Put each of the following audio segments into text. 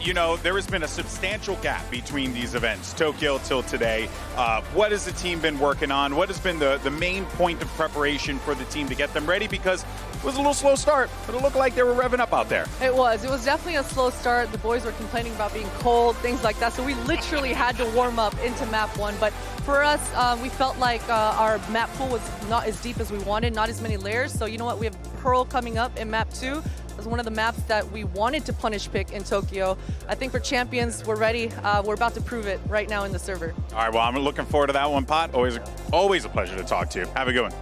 You know, there has been a substantial gap between these events, Tokyo till today. What has the team been working on? What has been the main point of preparation for the team to get them ready? Because it was a little slow start, but it looked like they were revving up out there. It was definitely a slow start. The boys were complaining about being cold, things like that. So we literally had to warm up into map 1. But for us, we felt like our map pool was not as deep as we wanted, not as many layers. So you know what, we have Pearl coming up in map 2. It's one of the maps that we wanted to punish pick in Tokyo. I think for Champions, we're ready. We're about to prove it right now in the server. All right, well, I'm looking forward to that one, Pot. Always a pleasure to talk to you. Have a good one.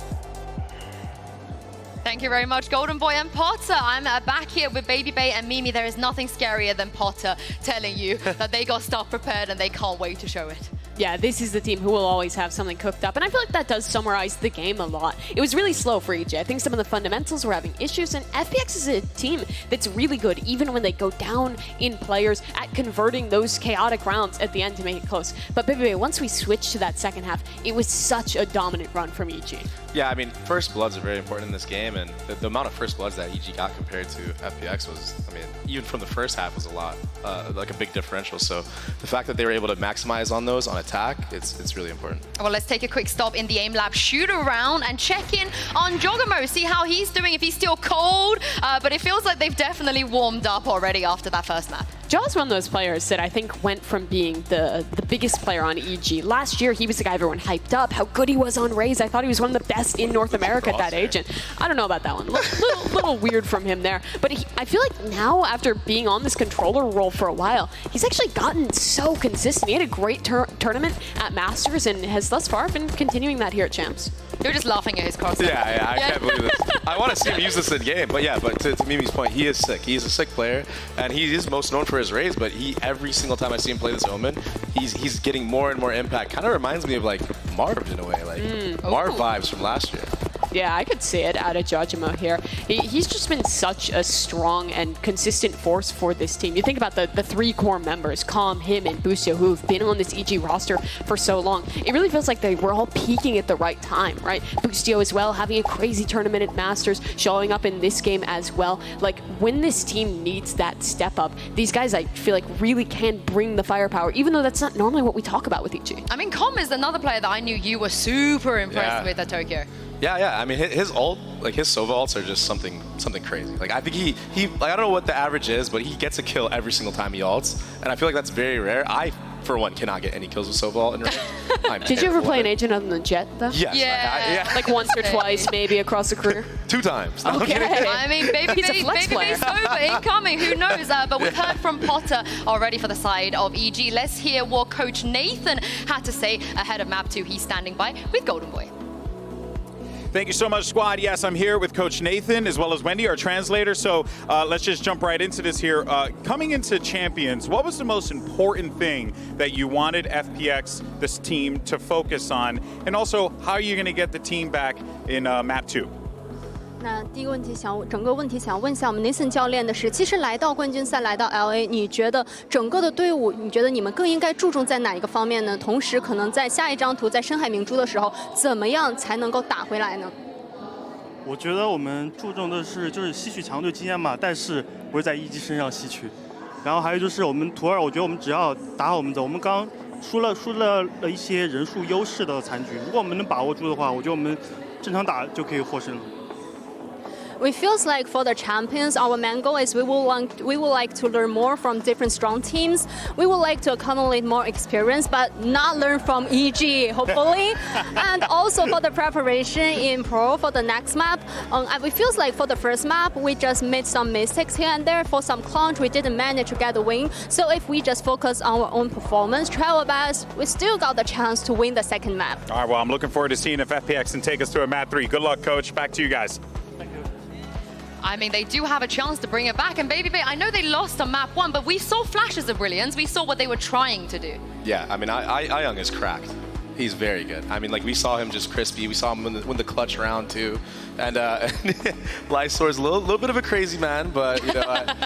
Thank you very much, Golden Boy and Potter. I'm back here with Baby Bay and Mimi. There is nothing scarier than Potter telling you that they got stuff prepared and they can't wait to show it. Yeah, this is the team who will always have something cooked up, and I feel like that does summarize the game a lot. It was really slow for EJ. I think some of the fundamentals were having issues, and FPX is a team that's really good, even when they go down in players, at converting those chaotic rounds at the end to make it close. But baby, once we switched to that second half, it was such a dominant run from EG. Yeah, I mean, first bloods are very important in this game, and the amount of first bloods that EG got compared to FPX was, I mean, even from the first half was a lot, like a big differential. So the fact that they were able to maximize on those on attack, it's really important. Well, let's take a quick stop in the aim lab, shoot around and check in on Jogamo, see how he's doing, if he's still cold, but it feels like they've definitely warmed up already after that first map. Jaw's one of those players that I think went from being the biggest player on EG. Last year, he was the guy everyone hyped up, how good he was on Raze. I thought he was one of the best in North America at that age. And I don't know about that one. Little weird from him there. But I feel like now, after being on this controller role for a while, he's actually gotten so consistent. He had a great tournament at Masters and has thus far been continuing that here at Champs. You're just laughing at his cross. Yeah, I can't believe this. I want to see him use this in game, but yeah, but to Mimi's point, he is sick. He's a sick player, and he is most known for his Raze, but every single time I see him play this Omen, he's getting more and more impact. Kind of reminds me of like Marv in a way, like Marv vibes from last year. Yeah, I could see it out of Jojimo here. He's just been such a strong and consistent force for this team. You think about the 3 core members, Calm, him, and Bustio, who have been on this EG roster for so long. It really feels like they were all peaking at the right time, right? Bustio as well, having a crazy tournament at Masters, showing up in this game as well. Like, when this team needs that step up, these guys, I feel like, really can bring the firepower, even though that's not normally what we talk about with EG. I mean, Calm is another player that I knew you were super impressed with at Tokyo. Yeah. I mean, his ult, like his Sova ults are just something crazy. Like I think he like I don't know what the average is, but he gets a kill every single time he ults, and I feel like that's very rare. I, for one, cannot get any kills with Sova ult in range. Did you ever play an agent other than Jet, though? Yes. Yeah. Like once or twice, maybe across a career? 2 times. No, okay. I mean, Baby Bay's over, incoming, who knows? But we've heard from Potter already for the side of EG. Let's hear what Coach Nathan had to say ahead of map 2. He's standing by with Golden Boy. Thank you so much, squad. Yes, I'm here with Coach Nathan as well as Wendy, our translator. So let's just jump right into this here. Coming into Champions, what was the most important thing that you wanted FPX, this team, to focus on? And also, how are you going to get the team back in map 2? 那第一个问题整个问题想问一下我们 Nathan 教练的是，其实来到冠军赛，来到 LA， 你觉得整个的队伍，你觉得你们更应该注重在哪一个方面呢？同时，可能在下一张图在深海明珠的时候，怎么样才能够打回来呢？我觉得我们注重的是就是吸取强队经验嘛，但是不是在一级身上吸取。然后还有就是我们图2，我觉得我们只要打好我们走，我们刚输了一些人数优势的残局，如果我们能把握住的话，我觉得我们正常打就可以获胜了。 We feels like for the champions, our main goal is we would like to learn more from different strong teams. We would like to accumulate more experience, but not learn from EG, hopefully. And also for the preparation in Pro for the next map, we feels like for the first map, we just made some mistakes here and there. For some clutch, we didn't manage to get the win. So if we just focus on our own performance, try our best, we still got the chance to win the second map. All right, well, I'm looking forward to seeing if FPX can take us to a map 3. Good luck, Coach. Back to you guys. I mean, they do have a chance to bring it back. And Baby Bay, I know they lost on map 1, but we saw flashes of brilliance. We saw what they were trying to do. Yeah, I mean, Young is cracked. He's very good. I mean, like, we saw him just crispy. We saw him win the clutch round, too. And Lysor's a little bit of a crazy man, but, you know,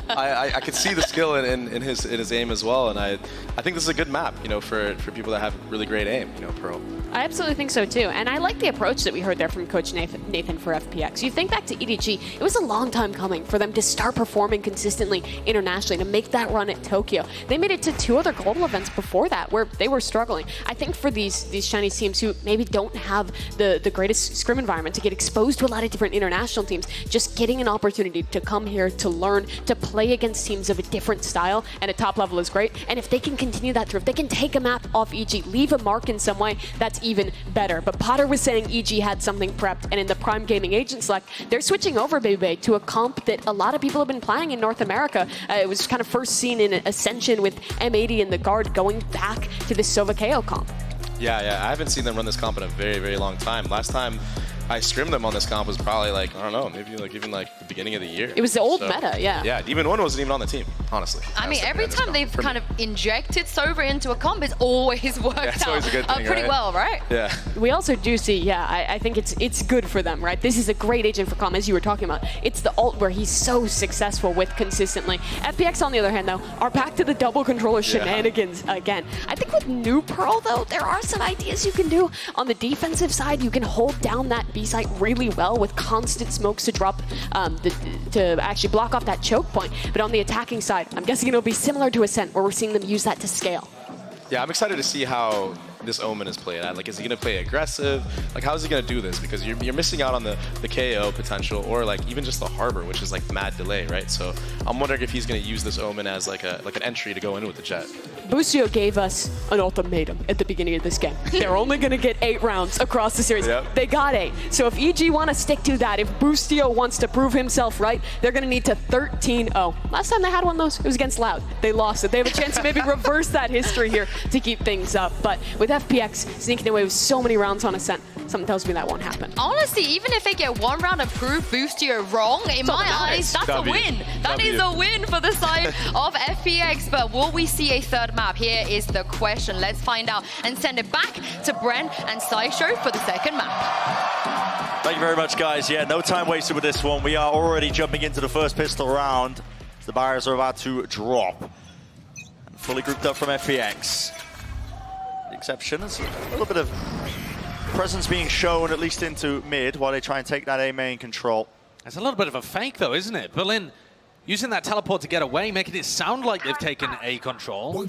I could see the skill in his aim as well. And I think this is a good map, you know, for people that have really great aim, you know, Pearl. I absolutely think so, too. And I like the approach that we heard there from Coach Nathan for FPX. You think back to EDG, it was a long time coming for them to start performing consistently internationally, to make that run at Tokyo. They made it to 2 other global events before that where they were struggling. I think for these Chinese teams who maybe don't have the greatest scrim environment to get exposed to a lot of different international teams, just getting an opportunity to come here to learn, to play against teams of a different style at a top level is great. And if they can continue that through, if they can take a map off EG, leave a mark in some way, that's even better. But Potter was saying EG had something prepped, and in the Prime Gaming Agent Select, they're switching over, Baby, to a comp that a lot of people have been playing in North America. It was kind of first seen in Ascension with M80 and the Guard going back to the Sova KO comp. Yeah, I haven't seen them run this comp in a very, very long time. Last time I scrimmed them on this comp was probably like, I don't know, maybe like even like the beginning of the year. It was the old meta, yeah. Yeah, Demon 1 wasn't even on the team, honestly. I mean, every time they've kind of injected Sova into a comp, it's always worked it's always a good thing, pretty well, right? Yeah. We also do see, I think it's good for them, right? This is a great agent for comp, as you were talking about. It's the ult where he's so successful with consistently. FPX, on the other hand, though, are back to the double controller shenanigans again. I think with new Pearl, though, there are some ideas you can do. On the defensive side, you can hold down that B site really well with constant smokes to drop, to actually block off that choke point. But on the attacking side, I'm guessing it'll be similar to Ascent, where we're seeing them use that to scale. Yeah, I'm excited to see how this Omen is played. Like, is he going to play aggressive? Like, how is he going to do this? Because you're missing out on the KO potential, or like even just the Harbor, which is like mad delay, right? So I'm wondering if he's going to use this Omen as like an entry to go in with the Jet. Busio gave us an ultimatum at the beginning of this game. They're only going to get 8 rounds across the series. Yep. They got 8. So if EG want to stick to that, if Busio wants to prove himself right, they're going to need to 13-0. Last time they had one of those, it was against Loud. They lost it. They have a chance to maybe reverse that history here to keep things up. But with FPX sneaking away with so many rounds on Ascent, something tells me that won't happen. Honestly, even if they get 1 round and prove Boostio wrong, in my eyes, that's a win. That is a win for the side of FPX. But will we see a 3rd map? Here is the question. Let's find out and send it back to Bren and Sideshow for the 2nd map. Thank you very much, guys. Yeah, no time wasted with this one. We are already jumping into the first pistol round. The barriers are about to drop. And fully grouped up from FPX. The exception is a little bit of presence being shown, at least into mid, while they try and take that A main control. It's a little bit of a fake, though, isn't it? Berlin using that teleport to get away, making it sound like they've taken A control.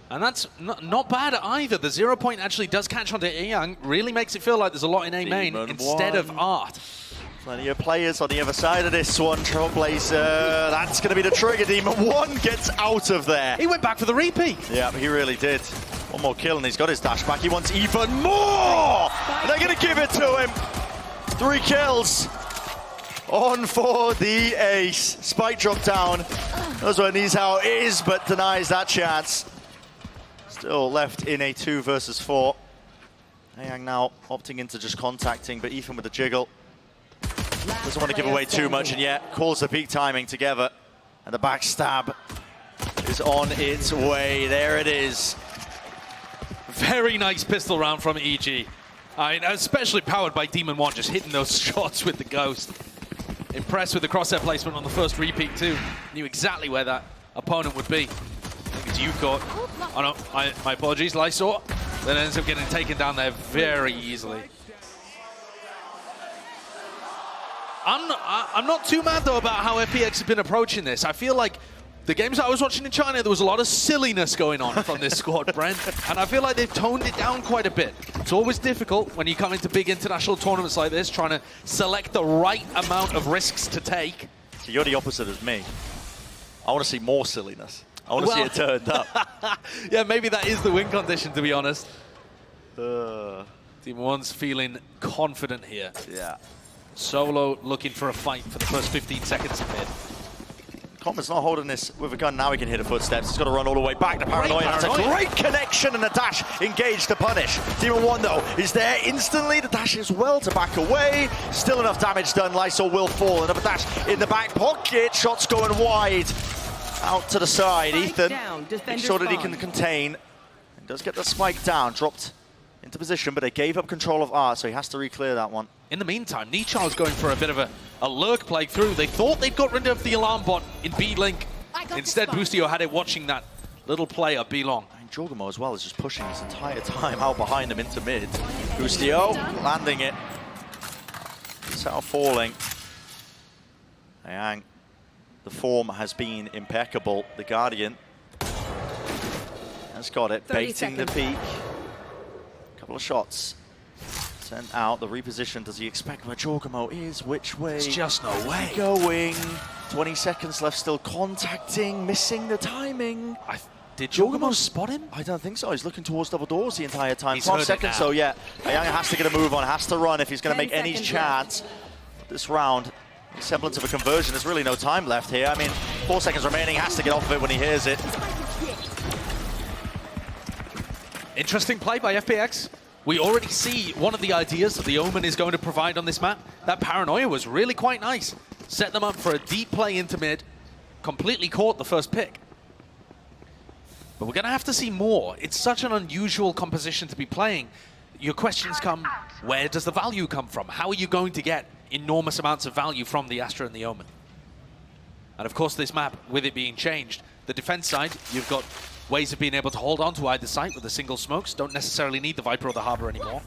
And that's not bad either. The 0 point actually does catch onto Eyang, really makes it feel like there's a lot in A main instead of Art. Plenty of players on the other side of this one. Trailblazer, that's going to be the trigger. Demon 1 gets out of there. He went back for the repeat. Yeah, he really did. One more kill and he's got his dash back. He wants even more! And they're going to give it to him. 3 kills. On for the ace. Spike drop down. Knows where Knees out is, but denies that chance. Still left in a 2 versus 4. Eyang now opting into just contacting, but Ethan with the jiggle. Doesn't want to give away too much, and yet calls the peak timing together. And the backstab is on its way. There it is. Very nice pistol round from EG. I mean, especially powered by Demon 1, just hitting those shots with the Ghost. Impressed with the crosshair placement on the first repeat too. Knew exactly where that opponent would be. I think it's Ucaught. Oh no, my apologies, Lysor. Then ends up getting taken down there very easily. I'm not too mad though about how FPX have been approaching this. I feel like the games I was watching in China, there was a lot of silliness going on from this squad, Brent. And I feel like they've toned it down quite a bit. It's always difficult when you come into big international tournaments like this, trying to select the right amount of risks to take. So you're the opposite of me. I want to see more silliness. I want to see it turned up. Yeah, maybe that is the win condition, to be honest. Team 1's feeling confident here. Yeah. Solo looking for a fight for the first 15 seconds of mid. Commons not holding this with a gun. Now he can hit the footsteps. He's got to run all the way back to Paranoia. That's a great connection and a dash engaged to punish. Demon 1 though is there instantly. The dash is well to back away. Still enough damage done. Lysol will fall. Another dash in the back pocket. Shots going wide. Out to the side. Ethan, make sure that he can contain. And does get the spike down. Dropped into position, but they gave up control of R, so he has to re-clear that one. In the meantime, Nichar's going for a bit of a lurk play through. They thought they'd got rid of the alarm bot in B-Link. Instead, Boostio had it watching that little play up B-Long. And Jorgamo as well is just pushing his entire time out behind him into mid. Boostio landing it. Settle falling. Ayang, the form has been impeccable. The Guardian has got it, baiting the peak. Couple of shots sent out. The reposition. Does he expect where Jorgamo is? Which way? It's just no way. Going. 20 seconds left. Still contacting. Missing the timing. Did Jorgamo spot him? I don't think so. He's looking towards double doors the entire time. He's 12 seconds. So yeah, Ayang has to get a move on. Has to run if he's going to make any chance this round. The semblance of a conversion. There's really no time left here. I mean, 4 seconds remaining. Has to get off of it when he hears it. Interesting play by FPX. We already see one of the ideas that the Omen is going to provide on this map. That paranoia was really quite nice. Set them up for a deep play into mid. Completely caught the first pick. But we're going to have to see more. It's such an unusual composition to be playing. Your questions come, where does the value come from? How are you going to get enormous amounts of value from the Astra and the Omen? And of course, this map, with it being changed, the defense side, you've got ways of being able to hold on to either site with the single smokes. Don't necessarily need the Viper or the Harbor anymore.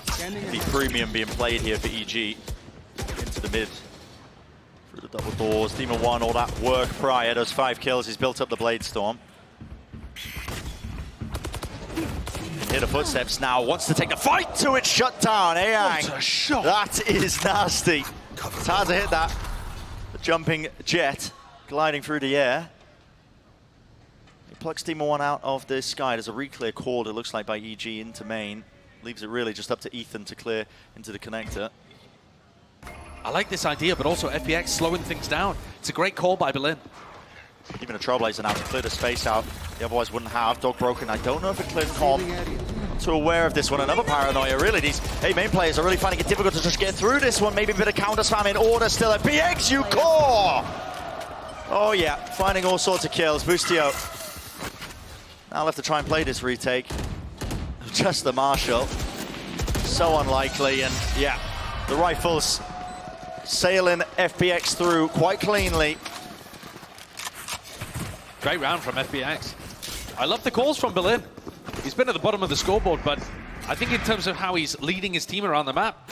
The premium being played here for EG. Into the mid. Through the double doors. Demon 1, all that work prior. Those 5 kills. He's built up the Blade Storm. Hear the footsteps now. Wants to take the fight to it. Shut down. Ayang. What a shot. That is nasty. It's hard to hit that. The jumping jet gliding through the air. He plucks Demon 1 out of the sky. There's a re-clear called, it looks like, by EG into main. Leaves it really just up to Ethan to clear into the connector. I like this idea, but also FPX slowing things down. It's a great call by Berlin. Even a Trailblazer now to clear the space out. He otherwise wouldn't have. Dog broken. I don't know if it cleared Com. Not too aware of this one. Another paranoia, really. These main players are really finding it difficult to just get through this one. Maybe a bit of counter spam in order still. FPX, you core! Oh yeah, finding all sorts of kills. Boostio now left to try and play this retake. Just the Marshal. So unlikely, and yeah, the rifles sailing FPX through quite cleanly. Great round from FPX. I love the calls from Berlin. He's been at the bottom of the scoreboard, but I think in terms of how he's leading his team around the map,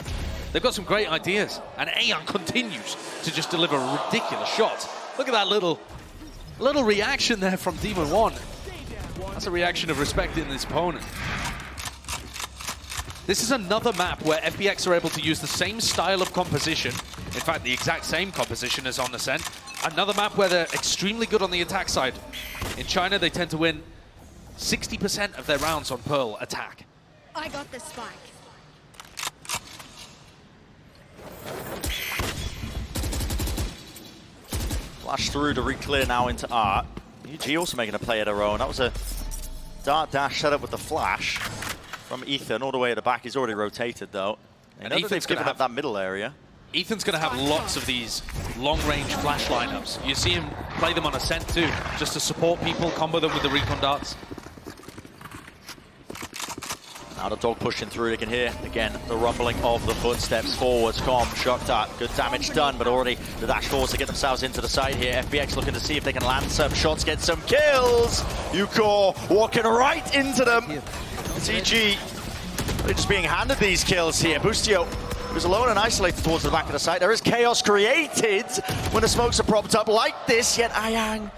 they've got some great ideas. And Ayang continues to just deliver ridiculous shots. Look at that little reaction there from Demon 1. That's a reaction of respecting his opponent. This is another map where FPX are able to use the same style of composition, in fact the exact same composition as on Ascent. Another map where they're extremely good on the attack side. In China, they tend to win 60% of their rounds on Pearl attack. I got the spike. Flash through to re-clear now into Art. UG also making a play of their own. That was a dart dash set up with the flash from Ethan all the way at the back. He's already rotated though. And Ethan's given up that middle area. Ethan's going to have lots of these long-range flash lineups. You see him play them on Ascent too, just to support people, combo them with the recon darts. Now the dog pushing through, they can hear, again, the rumbling of the footsteps forwards. Com, shocked at, good damage done, but already the dash force to get themselves into the side here. FPX looking to see if they can land some shots, get some kills. Ucore walking right into them. It's EG, they're just being handed these kills here. Boostio was alone and isolated towards the back of the site. There is chaos created when the smokes are propped up like this, yet Ayang,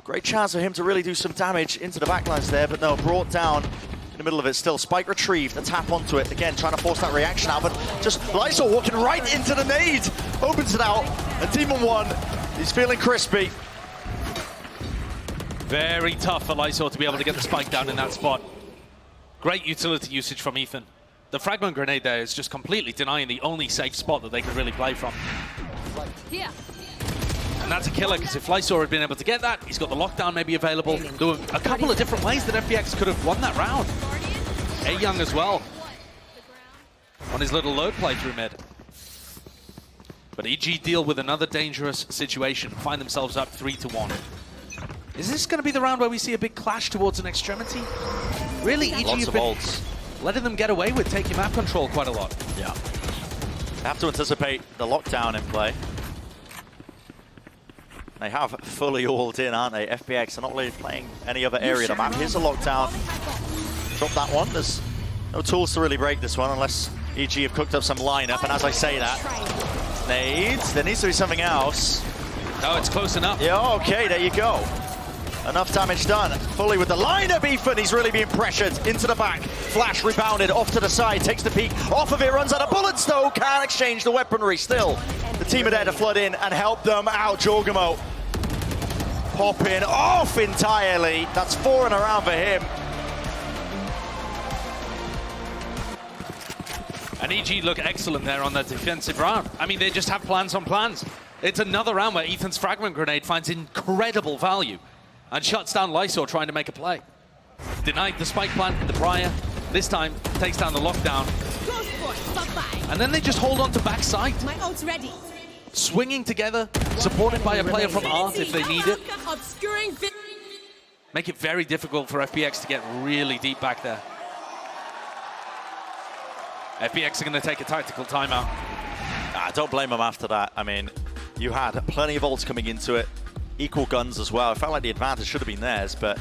great chance for him to really do some damage into the backlines there, but no, brought down in the middle of it still. Spike retrieved, a tap onto it. Again, trying to force that reaction out, but just Lysol walking right into the nade. Opens it out, and Demon 1, he's feeling crispy. Very tough for Lysol to be able to get the spike down in that spot. Great utility usage from Ethan. The fragment grenade there is just completely denying the only safe spot that they could really play from. Here. And that's a killer, because if Lysor had been able to get that, he's got the lockdown maybe available. There were a couple of different ways that FPX could have won that round. Ayang as well, on his little load play through mid. But EG deal with another dangerous situation, find themselves up 3-1. Is this going to be the round where we see a big clash towards an extremity? Really, EG Lots of ults. letting them get away with taking map control quite a lot. Yeah. They have to anticipate the lockdown in play. They have fully ult in, aren't they? FPX are not really playing any other area of the map. Here's a lockdown. Drop that one. There's no tools to really break this one unless EG have cooked up some lineup. And as I say that, nades. There needs to be something else. No, it's close enough. Yeah, okay, there you go. Enough damage done. Fully with the lineup, Ethan. He's really being pressured into the back. Flash rebounded off to the side, takes the peek. Off of it, runs out of bullets though. Can't exchange the weaponry. Still, the team are there to flood in and help them out. Jorgamo popping off entirely. That's 4 in a round for him. And EG look excellent there on that defensive round. I mean, they just have plans on plans. It's another round where Ethan's fragment grenade finds incredible value and shuts down Lysor trying to make a play. Denied the spike plant in the prior. This time, takes down the lockdown. And then they just hold on to backside. My ult's ready. Swinging together, supported by a player from Art if they need it. Make it very difficult for FPX to get really deep back there. FPX are going to take a tactical timeout. Don't blame them after that. I mean, you had plenty of ults coming into it. Equal guns as well. It felt like the advantage should have been theirs, but...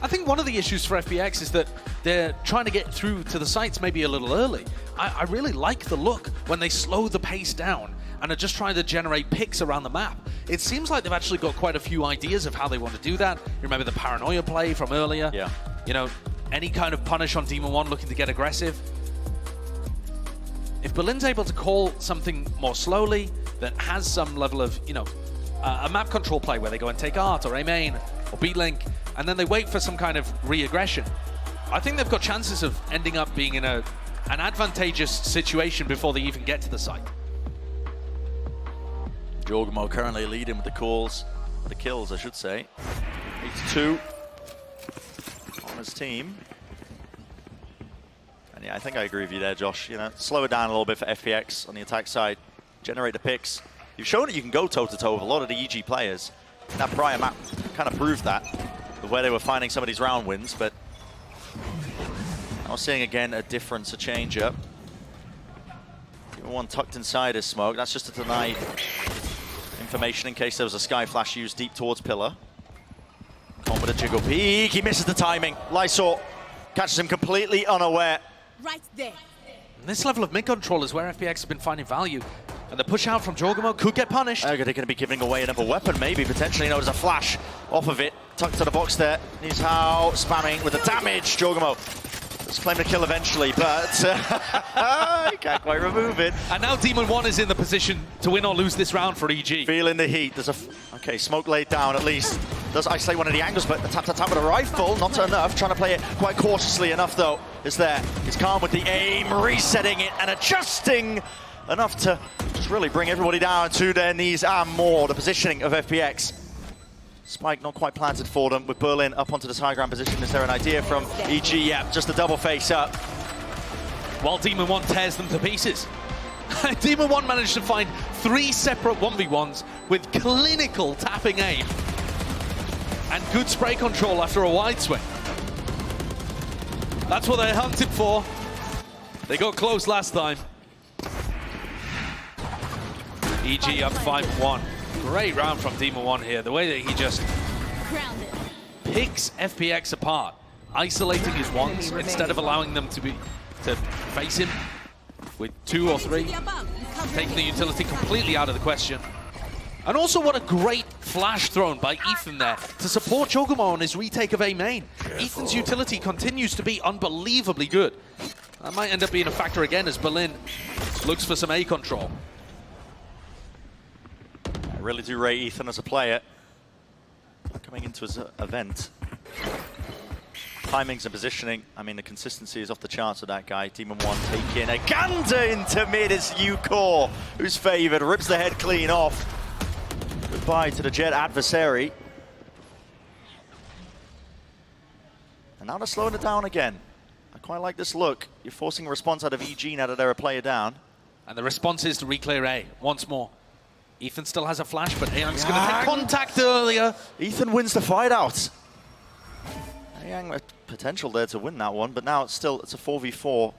I think one of the issues for FPX is that they're trying to get through to the sites maybe a little early. I really like the look when they slow the pace down and are just trying to generate picks around the map. It seems like they've actually got quite a few ideas of how they want to do that. You remember the paranoia play from earlier? Yeah. You know, any kind of punish on Demon 1 looking to get aggressive. If Berlin's able to call something more slowly, that has some level of, you know, a map control play where they go and take Art or A main or B link, and then they wait for some kind of re-aggression, I think they've got chances of ending up being in an advantageous situation before they even get to the site. Jorgamo currently leading with the calls, the kills, I should say. He's 2 on his team. And yeah, I think I agree with you there, Josh. You know, slow it down a little bit for FPX on the attack side. Generate the picks. You've shown that you can go toe-to-toe with a lot of the EG players. That prior map kind of proved that, of where they were finding some of these round wins, but now seeing again a difference, a change-up. One tucked inside his smoke. That's just to deny information in case there was a sky flash used deep towards pillar. Con with a jiggle peek. He misses the timing. Lysor catches him completely unaware. Right there. And this level of mid control is where FPX has been finding value. And the push out from Jorgamo could get punished. They're going to be giving away another weapon, maybe, potentially. No, there's a flash off of it. Tucked to the box there. He's how spamming with the damage. Jorgamo does claim to kill eventually, but he can't quite remove it. And now Demon 1 is in the position to win or lose this round for EG. Feeling the heat. There's a... Okay, smoke laid down at least. Does isolate one of the angles, but the tap-tap-tap with a rifle, not enough. Trying to play it quite cautiously enough, though. Is there. He's calm with the aim, resetting it and adjusting enough to just really bring everybody down to their knees and more. The positioning of FPX. Spike not quite planted for them with Berlin up onto this high ground position. Is there an idea from EG? Yeah, just a double face up. While Demon 1 tears them to pieces. Demon 1 managed to find 3 separate 1v1s with clinical tapping aim and good spray control after a wide swing. That's what they hunted for. They got close last time. EG up 5-1. Great round from Demon 1 here. The way that he just picks FPX apart, isolating his ones instead of allowing them to face him with 2 or 3, taking the utility completely out of the question. And also what a great flash thrown by Ethan there to support Jorgamo on his retake of A main. Ethan's utility continues to be unbelievably good. That might end up being a factor again as Berlin looks for some A control. I really do rate Ethan as a player coming into his event. Timings and positioning, I mean, the consistency is off the charts with that guy. Demon 1 taking a gander into mid as U-Core, who's favored, rips the head clean off. Goodbye to the Jet adversary. And now they're slowing it down again. I quite like this look. You're forcing a response out of EG now that they're a player down. And the response is to reclear A once more. Ethan still has a flash, but Aang's going to take contact earlier. Ethan wins the fight out. Aang potential there to win that one, but now it's a 4v4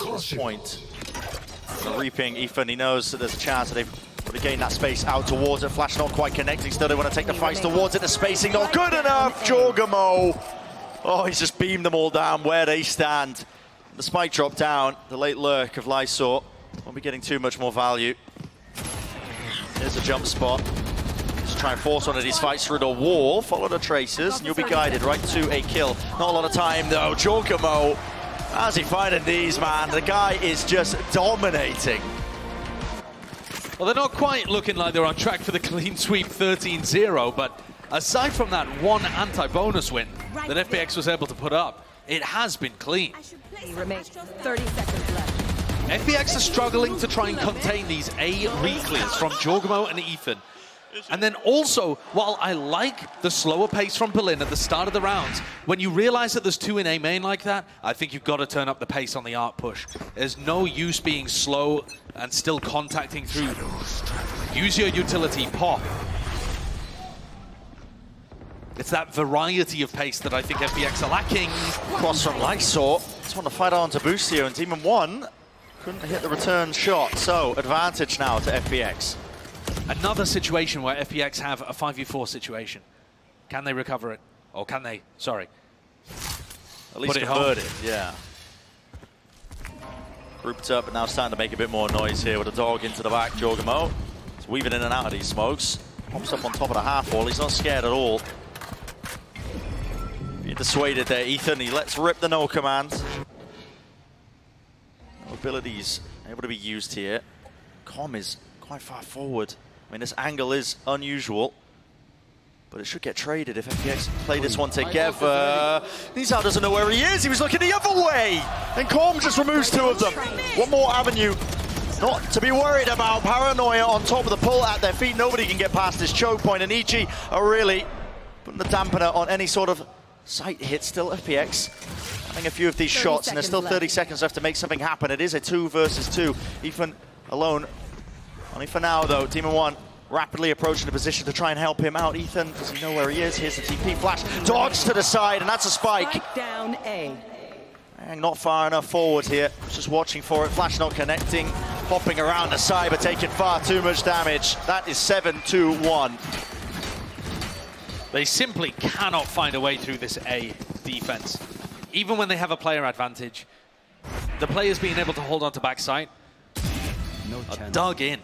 at this point. The reaping, Ethan, he knows that there's a chance that they've got to gain that space out towards it. Flash not quite connecting, still they want to take the fights towards it. The spacing not good enough. Jorgamo. Oh, he's just beamed them all down where they stand. The spike drop down. The late lurk of Lysor won't be getting too much more value. Here's a jump spot. Just try and force one of these fights through the wall. Follow the traces, and you'll be guided right to a kill. Not a lot of time though. Jorgamo, how's he finding these, man? The guy is just dominating. Well, they're not quite looking like they're on track for the clean sweep 13-0, but aside from that one anti-bonus win that FPX was able to put up, it has been clean. Remains 30 seconds left. FPX are struggling to try and contain these A re-clears from Jorgamo and Ethan. And then also, while I like the slower pace from Berlin at the start of the rounds, when you realize that there's two in A main like that, I think you've got to turn up the pace on the art push. There's no use being slow and still contacting through. Use your utility, pop. It's that variety of pace that I think FPX are lacking. Cross from Lysor. Just want to fight on to Boostio, and Demon 1 couldn't hit the return shot. So, advantage now to FPX. Another situation where FPX have a 5v4 situation. Can they recover it? Or can they, sorry, At least put it convert home? it, yeah. Grouped up, but now starting to make a bit more noise here with a dog into the back. Jorgamo is weaving in and out of these smokes. Pops up on top of the half wall. He's not scared at all. Being dissuaded there, Ethan. He lets rip the no command. No abilities able to be used here. Com is quite far forward. I mean, this angle is unusual, but it should get traded if FPX play this one together. Nizar doesn't know where he is. He was looking the other way. And Corm just removes two of them. One more avenue not to be worried about. Paranoia on top of the pull at their feet. Nobody can get past this choke point. And EG are really putting the dampener on any sort of sight hit. Still FPX having a few of these shots, and there's still 30 seconds left to make something happen. It is a 2 versus 2. Ethan alone. Only for now, though. Demon 1 rapidly approaching the position to try and help him out. Ethan, does he know where he is? Here's the TP flash. Dodge to the side, and that's a spike. Down A. And not far enough forward here. Just watching for it. Flash not connecting. Hopping around the side, but taking far too much damage. That is 7-2-1. They simply cannot find a way through this A defense. Even when they have a player advantage, the players being able to hold on to backside are dug in.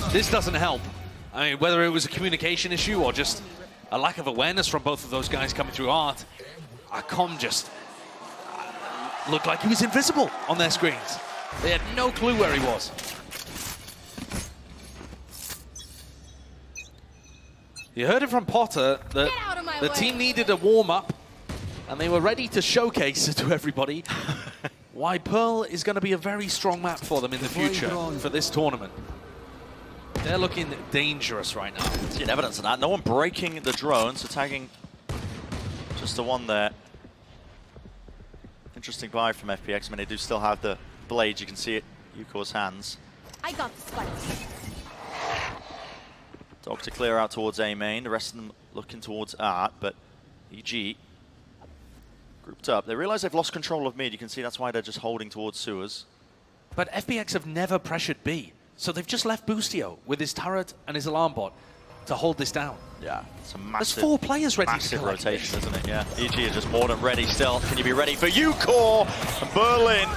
This doesn't help. I mean, whether it was a communication issue or just a lack of awareness from both of those guys coming through art, Akon just looked like he was invisible on their screens. They had no clue where he was. You heard it from Potter that the team needed a warm-up, and they were ready to showcase to everybody why Pearl is going to be a very strong map for them in the future for this tournament. They're looking dangerous right now. Seeing evidence of that. No one breaking the drone, so tagging just the one there. Interesting buy from FPX. I mean, they do still have the blades. You can see it. Yuko's hands. I got the spike. Dog to clear out towards A main. The rest of them looking towards Art, but EG grouped up. They realize they've lost control of mid. You can see that's why they're just holding towards sewers. But FPX have never pressured B, so they've just left Boostio with his turret and his alarm bot to hold this down. Yeah, it's a massive, there's 4 players ready massive to collect rotation, this. isn't it? Yeah, EG is just more than ready still. Can you be ready for Yuko? And Berlin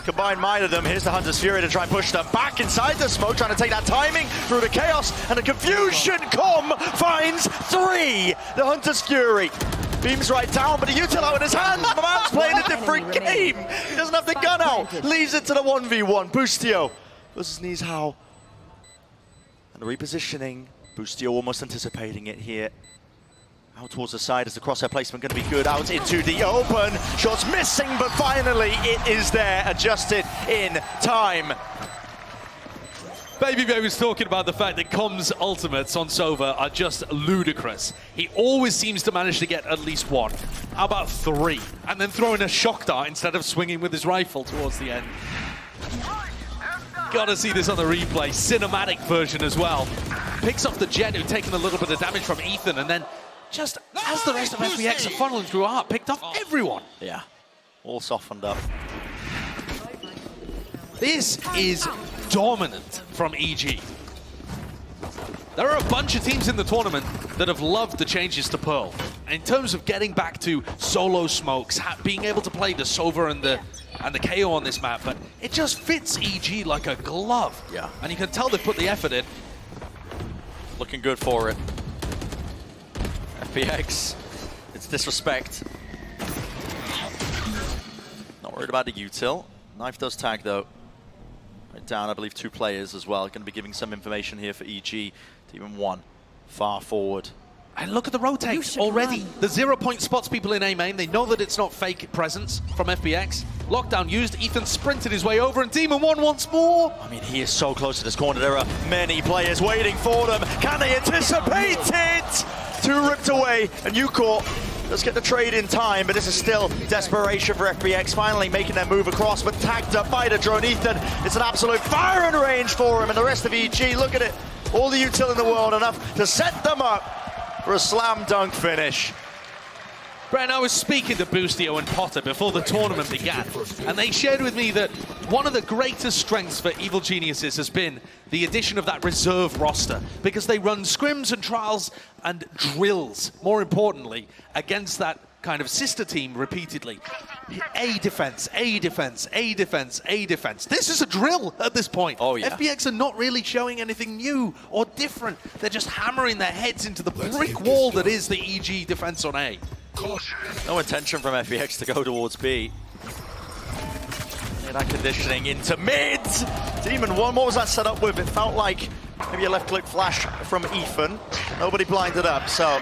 combined mind of them. Here's the Hunter's Fury to try and push them back inside the smoke, trying to take that timing through the chaos and the confusion. Com finds 3. The Hunter's Fury beams right down, but the util out in his hands. The man's playing a different game. He doesn't have the gun out. Leaves it to the 1v1. Boostio versus Nizhao. And the repositioning. Boostio almost anticipating it here. Out towards the side. Is the crosshair placement going to be good? Out into the open. Shots missing, but finally it is there. Adjusted in time. Baby Bay was talking about the fact that Com's ultimates on Sova are just ludicrous. He always seems to manage to get at least 1. How about 3? And then throwing a shock dart instead of swinging with his rifle towards the end. Gotta see this on the replay. Cinematic version as well. Picks off the Jet, who'd taken a little bit of damage from Ethan, and then just as the rest of FBX are funneling through art, picked off everyone. Yeah, all softened up. This is dominant from EG. There are a bunch of teams in the tournament that have loved the changes to Pearl. In terms of getting back to solo smokes, being able to play the Sova and the KO on this map, but it just fits EG like a glove. Yeah. And you can tell they've put the effort in. Looking good for it. FPX, it's disrespect. Not worried about the util. Knife does tag though. Right down, I believe 2 players as well. Going to be giving some information here for EG. Team 1, far forward. And look at the rotates already. run. The 0 point spots people in A main. They know that it's not fake presence from FBX. Lockdown used. Ethan sprinted his way over, and Demon 1 once more. I mean, he is so close to this corner. There are many players waiting for them. Can they anticipate it? 2 ripped away, and Ucore does get the trade in time, but this is still desperation for FBX, finally making their move across, but tagged up by the drone. Ethan, it's an absolute firing range for him, and the rest of EG, look at it. All the util in the world, enough to set them up for a slam dunk finish. Brent, I was speaking to Boostio and Potter before the tournament began, and they shared with me that one of the greatest strengths for Evil Geniuses has been the addition of that reserve roster, because they run scrims and trials and drills, more importantly, against that kind of sister team repeatedly. A defense, A defense, A defense, A defense. This is a drill at this point. Oh, yeah. FBX are not really showing anything new or different. They're just hammering their heads into the brick wall that is the EG defense on A. No intention from FBX to go towards B. Yeah, that conditioning into mid. Demon 1, what was that set up with? It felt like maybe a left click flash from Ethan. Nobody blinded up, so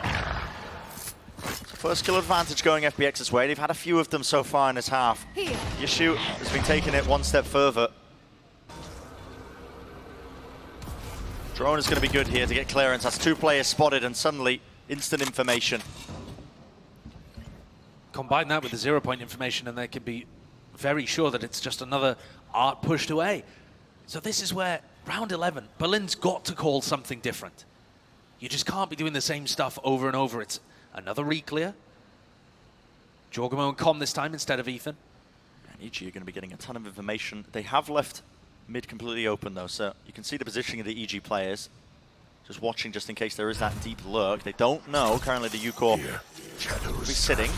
first kill advantage going FBX's way. They've had a few of them so far in this half. Yeshu has been taking it one step further. Drone is going to be good here to get clearance. That's 2 players spotted, and suddenly instant information. Combine that with the 0 point information and they can be very sure that it's just another art pushed away. So this is where round 11, Berlin's got to call something different. You just can't be doing the same stuff over and over. It's another re-clear. Jorgamo and Com this time instead of Ethan. And EG are going to be getting a ton of information. They have left mid completely open though, so you can see the positioning of the EG players. Just watching just in case there is that deep lurk. They don't know. Currently the Ucore will be sitting.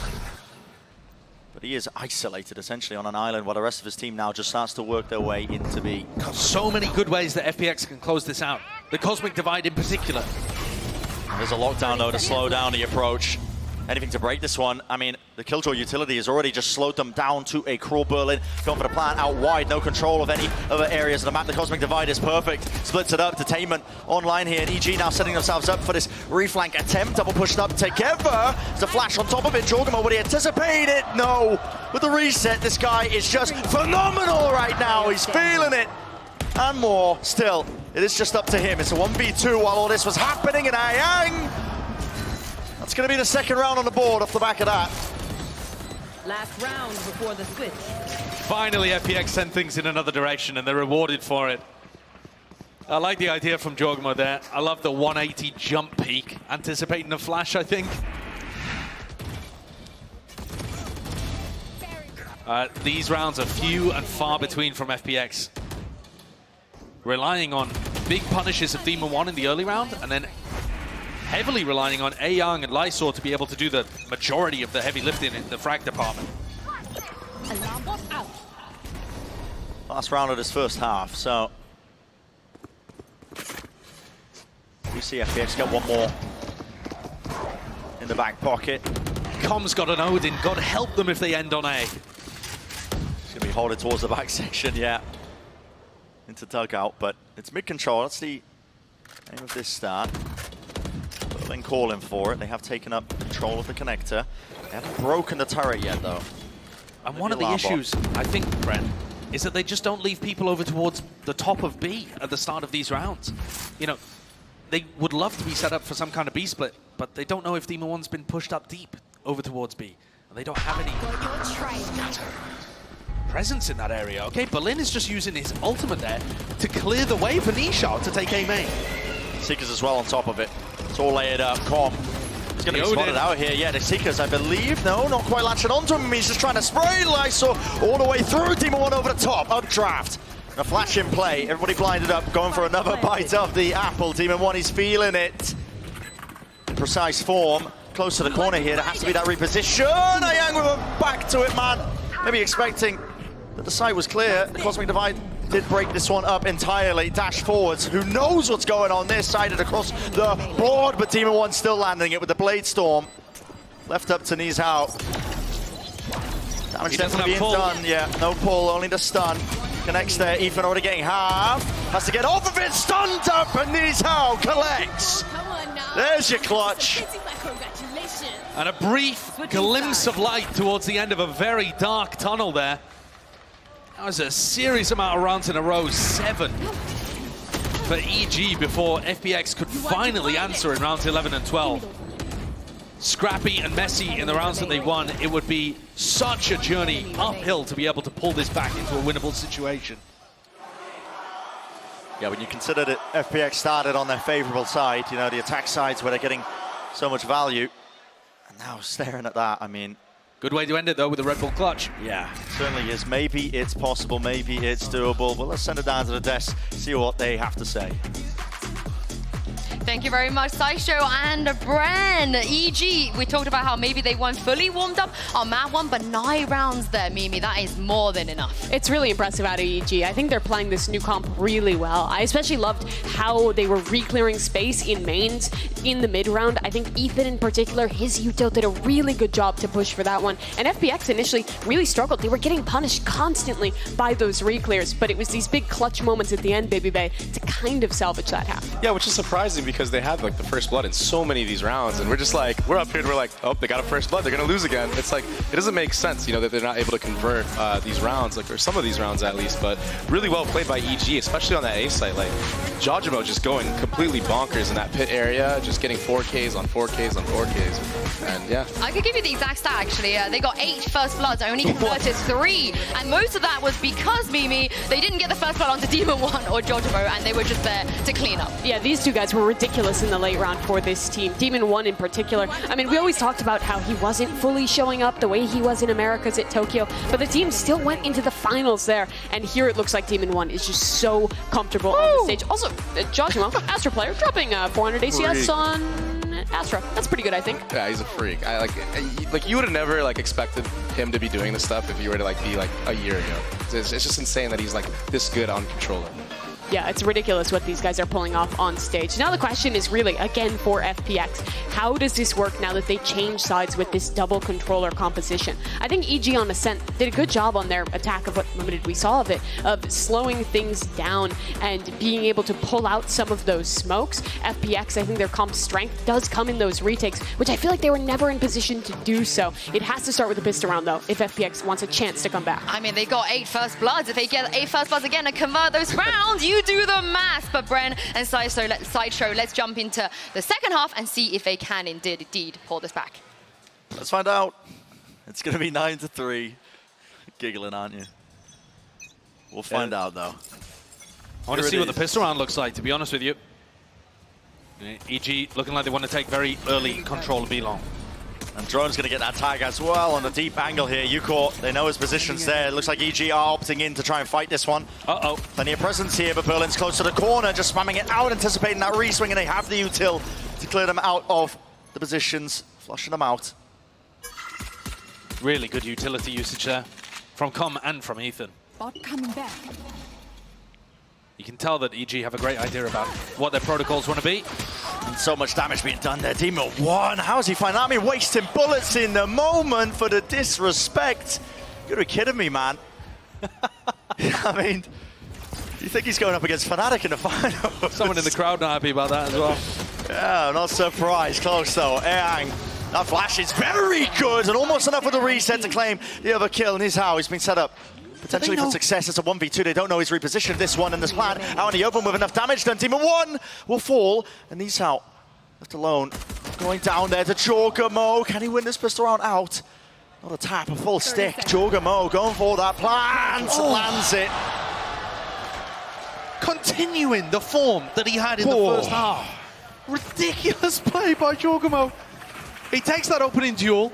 But he is isolated essentially on an island while the rest of his team now just starts to work their way into B. So many good ways that FPX can close this out. The Cosmic Divide in particular. There's a lockdown though to slow down the approach. Anything to break this one. I mean, the Killjoy utility has already just slowed them down to a cruel Berlin. Going for the plant out wide, no control of any other areas of the map. The Cosmic Divide is perfect. Splits it up, Detainment online here. And EG now setting themselves up for this reflank attempt. Double pushed up together. There's a flash on top of it. Jorgamo, would he anticipate it? No. With the reset, this guy is just phenomenal right now. He's feeling it. And more. Still, it is just up to him. It's a 1v2 while all this was happening in Ayang. That's going to be the second round on the board off the back of that. Last round before the switch. Finally, FPX sent things in another direction and they're rewarded for it. I like the idea from Jorgamo there. I love the 180 jump peak, anticipating a flash, I think. These rounds are few and far between from FPX. Relying on big punishes of Demon 1 in the early round, and then heavily relying on Ayang and Lysor to be able to do the majority of the heavy lifting in the frag department. Last round of this first half, so we see FPX get one more in the back pocket. Com's got an Odin. God help them if they end on A. He's going to be holding towards the back section, yeah. Into dugout, but it's mid-control. That's the aim of this start. Berlin calling for it. They have taken up control of the connector. They haven't broken the turret yet, though. And one of the issues, I think, Brent, is that they just don't leave people over towards the top of B at the start of these rounds. You know, they would love to be set up for some kind of B split, but they don't know if Demon 1's been pushed up deep over towards B. And they don't have any presence in that area. Okay, Berlin is just using his ultimate there to clear the way for Nishar to take A main. Seekers as well on top of it. It's all layered up. Com He's going to be spotted out here. Yeah, the Seekers, I believe. No, not quite latching onto him. He's just trying to spray Lysor all the way through. Demon One over the top. Updraft. A flash in play. Everybody blinded up, going for another bite of the apple. Demon One, he's feeling it. In precise form. Close to the corner here. There has to be that reposition. Ayang with a back to it, man. Maybe expecting that the site was clear. The Cosmic Divide did break this one up entirely. Dash forwards. Who knows what's going on this side and across the board, but Demon One still landing it with the Blade Storm. Left up to Ni's Hao. Damage definitely being done. Yeah, no pull, only the stun. Connects there. Ethan already getting half. Has to get off of it. Stunned up, and Ni's Hao collects. There's your clutch. And a brief glimpse of light towards the end of a very dark tunnel there. That was a serious amount of rounds in a row, 7 for EG before FPX could finally answer in rounds 11 and 12. Scrappy and messy in the rounds that they won. It would be such a journey uphill to be able to pull this back into a winnable situation. Yeah, when you consider that FPX started on their favorable side, you know, the attack sides where they're getting so much value. And now staring at that, I mean... Good way to end it, though, with the Red Bull clutch. Yeah, certainly is. Maybe it's possible, maybe it's doable. But let's send it down to the desk, see what they have to say. Thank you very much, Sideshow and Bren. EG, we talked about how maybe they weren't fully warmed up on map 1, but 9 rounds there, Mimi. That is more than enough. It's really impressive out of EG. I think they're playing this new comp really well. I especially loved how they were re-clearing space in mains in the mid-round. I think Ethan in particular, his util did a really good job to push for that one. And FPX initially really struggled. They were getting punished constantly by those re-clears, but it was these big clutch moments at the end, Baby Bay, to kind of salvage that half. Yeah, which is surprising because they had like the first blood in so many of these rounds, and we're just like, we're up here and we're like, oh, they got a first blood, they're gonna lose again. It's like, it doesn't make sense, you know, that they're not able to convert these rounds, like, or some of these rounds at least, but really well played by EG, especially on that A site. Like, Jojimo just going completely bonkers in that pit area, just getting 4Ks on 4Ks on 4Ks, and yeah. I could give you the exact stat, actually. They got 8 first bloods, only converted 3, and most of that was because, Mimi, they didn't get the first blood onto Demon One or Jojimo, and they were just there to clean up. Yeah, these two guys were ridiculous in the late round for this team. Demon One in particular. I mean, we always talked about how he wasn't fully showing up the way he was in Americas at Tokyo, but the team still went into the finals there, and here it looks like Demon One is just so comfortable on the stage. Also, Jojimo, Astra player, dropping 400 ACS on Astra. That's pretty good, I think. Yeah, he's a freak. I like you would have never like expected him to be doing this stuff if you were to like be like a year ago. It's just insane that he's like this good on controller. Yeah, it's ridiculous what these guys are pulling off on stage. Now the question is really, again, for FPX, how does this work now that they change sides with this double controller composition? I think EG on Ascent did a good job on their attack of what limited we saw of it, of slowing things down and being able to pull out some of those smokes. FPX, I think their comp strength does come in those retakes, which I feel like they were never in position to do so. It has to start with a pistol round, though, if FPX wants a chance to come back. I mean, they got 8 first bloods. If they get 8 first bloods again and convert those rounds, you do the math. But Bren and Sideshow, let's jump into the second half and see if they can indeed pull this back. Let's find out. It's going to be 9-3. Giggling, aren't you? We'll find out, though. I want to see what the pistol round looks like, to be honest with you. EG looking like they want to take very early control of B-Long. And Drone's going to get that tag as well on the deep angle here. Yukor, they know his position's there. It looks like EG are opting in to try and fight this one. Uh-oh. Plenty of presence here, but Berlin's close to the corner, just spamming it out, anticipating that re-swing, and they have the util to clear them out of the positions, flushing them out. Really good utility usage there from Com and from Ethan. Bot coming back. You can tell that EG have a great idea about what their protocols want to be. And so much damage being done there. Demon One, how's he finding that? I mean, wasting bullets in the moment for the disrespect. You're be kidding me, man. I mean, you think he's going up against Fnatic in the final? Someone in the crowd not happy about that as well. Yeah, I'm not surprised. Close though. Ayang, that flash is very good and almost enough for the reset to claim the other kill. And Nizhao, he's been set up potentially for success. It's a 1v2. They don't know he's repositioned this one, and this plan out in the open with enough damage done. Demon One will fall, and Nizhao left alone. Going down there to Jorgamo. Can he win this pistol round out? Not a tap, a full stick. Jorgamo going for that plant. Lands it. Continuing the form that he had in the first half. Ridiculous play by Jorgamo. He takes that opening duel,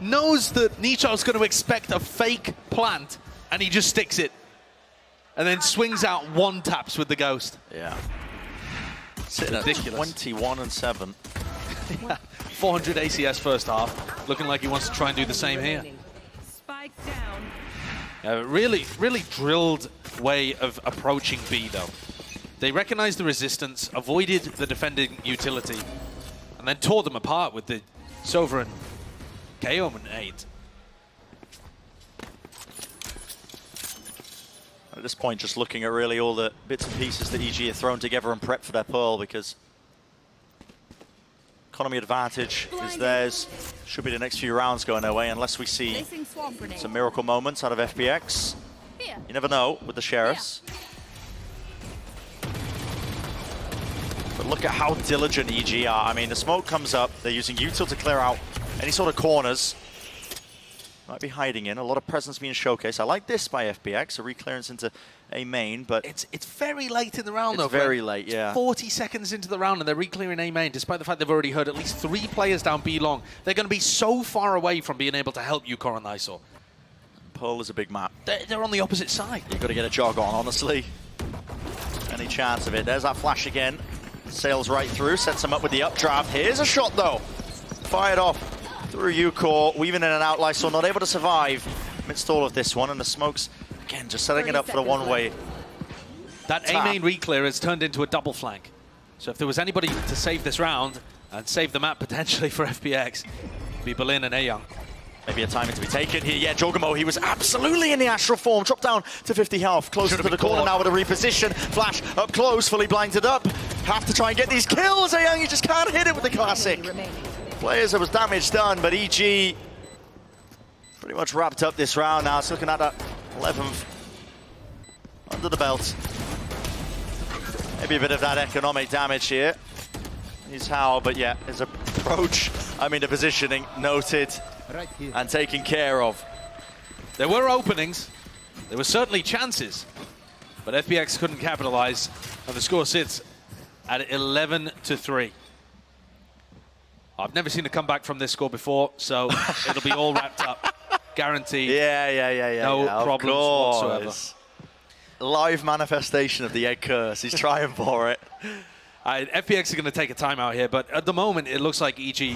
knows that Nicho's going to expect a fake plant, and he just sticks it. And then swings out one taps with the Ghost. Yeah. Sitting ridiculous. At 21-7. Yeah. 400 ACS first half. Looking like he wants to try and do the same here. Spike down. Really drilled way of approaching B, though. They recognized the resistance, avoided the defending utility, and then tore them apart with the Sovereign KO and 8. At this point, just looking at really all the bits and pieces that EG have thrown together and prepped for their Pearl, because economy advantage is theirs. Should be the next few rounds going their way, unless we see some miracle moments out of FPX. You never know with the Sheriffs. But look at how diligent EG are. I mean, the smoke comes up. They're using util to clear out any sort of corners. Might be hiding in. A lot of presence being showcased. I like this by FPX, a reclearance into A main, but it's very late in the round, though. It's very late, yeah. 40 seconds into the round, and they're reclearing A main, despite the fact they've already heard at least 3 players down B long. They're going to be so far away from being able to help Yukor and Lysor. Pearl is a big map. They're on the opposite side. You've got to get a jog on, honestly. Any chance of it. There's that flash again. Sails right through, sets him up with the updraft. Here's a shot, though. Fired off through Yukor, weaving in and out. Lysor not able to survive amidst all of this one, and the smokes, again, just setting it up for the one-way. That A main reclear has turned into a double flank. So if there was anybody to save this round and save the map potentially for FPX, it'd be Berlin and Ayoung. Maybe a timing to be taken here. Yeah, Jogamo, he was absolutely in the astral form. Dropped down to 50 health. Closer to the corner now with a reposition. Flash up close, fully blinded up. Have to try and get these kills. Ayoung, you just can't hit it with the classic. Players, there was damage done, but EG pretty much wrapped up this round now. It's looking at that 11th under the belt. Maybe a bit of that economic damage here. Is how, but yeah, his approach, I mean the positioning, noted and taken care of. There were openings, there were certainly chances, but FPX couldn't capitalize, and the score sits at 11-3. I've never seen a comeback from this score before, so it'll be all wrapped up. Guaranteed. Yeah. No problems whatsoever. Live manifestation of the egg curse. He's trying for it. FPX are going to take a timeout here, but at the moment it looks like EG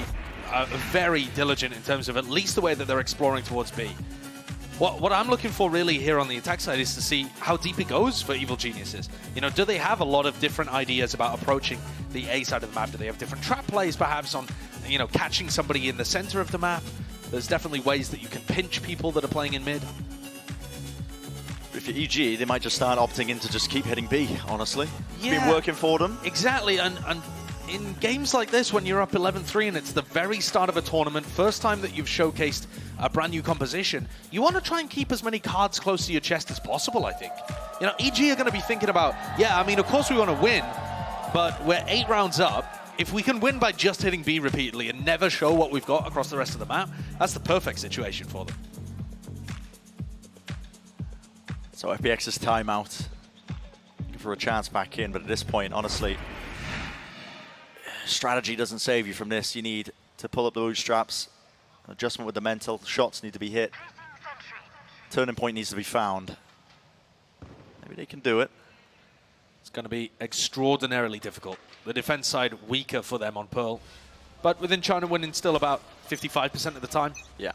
are very diligent in terms of at least the way that they're exploring towards B. What I'm looking for really here on the attack side is to see how deep it goes for Evil Geniuses. You know, do they have a lot of different ideas about approaching the A side of the map? Do they have different trap plays perhaps on, you know, catching somebody in the center of the map? There's definitely ways that you can pinch people that are playing in mid. If you're EG, they might just start opting in to just keep hitting B, honestly. It's Yeah. been working for them. Exactly, and in games like this, when you're up 11-3 and it's the very start of a tournament, first time that you've showcased a brand new composition, you want to try and keep as many cards close to your chest as possible, I think. You know, EG are going to be thinking about, yeah, I mean, of course we want to win, but we're 8 rounds up. If we can win by just hitting B repeatedly and never show what we've got across the rest of the map, that's the perfect situation for them. So FPX's timeout. Looking for a chance back in, but at this point, honestly, strategy doesn't save you from this. You need to pull up the bootstraps. Adjustment with the mental. Shots need to be hit. Turning point needs to be found. Maybe they can do it. It's going to be extraordinarily difficult. The defense side weaker for them on Pearl, but within China winning still about 55% of the time. Yeah.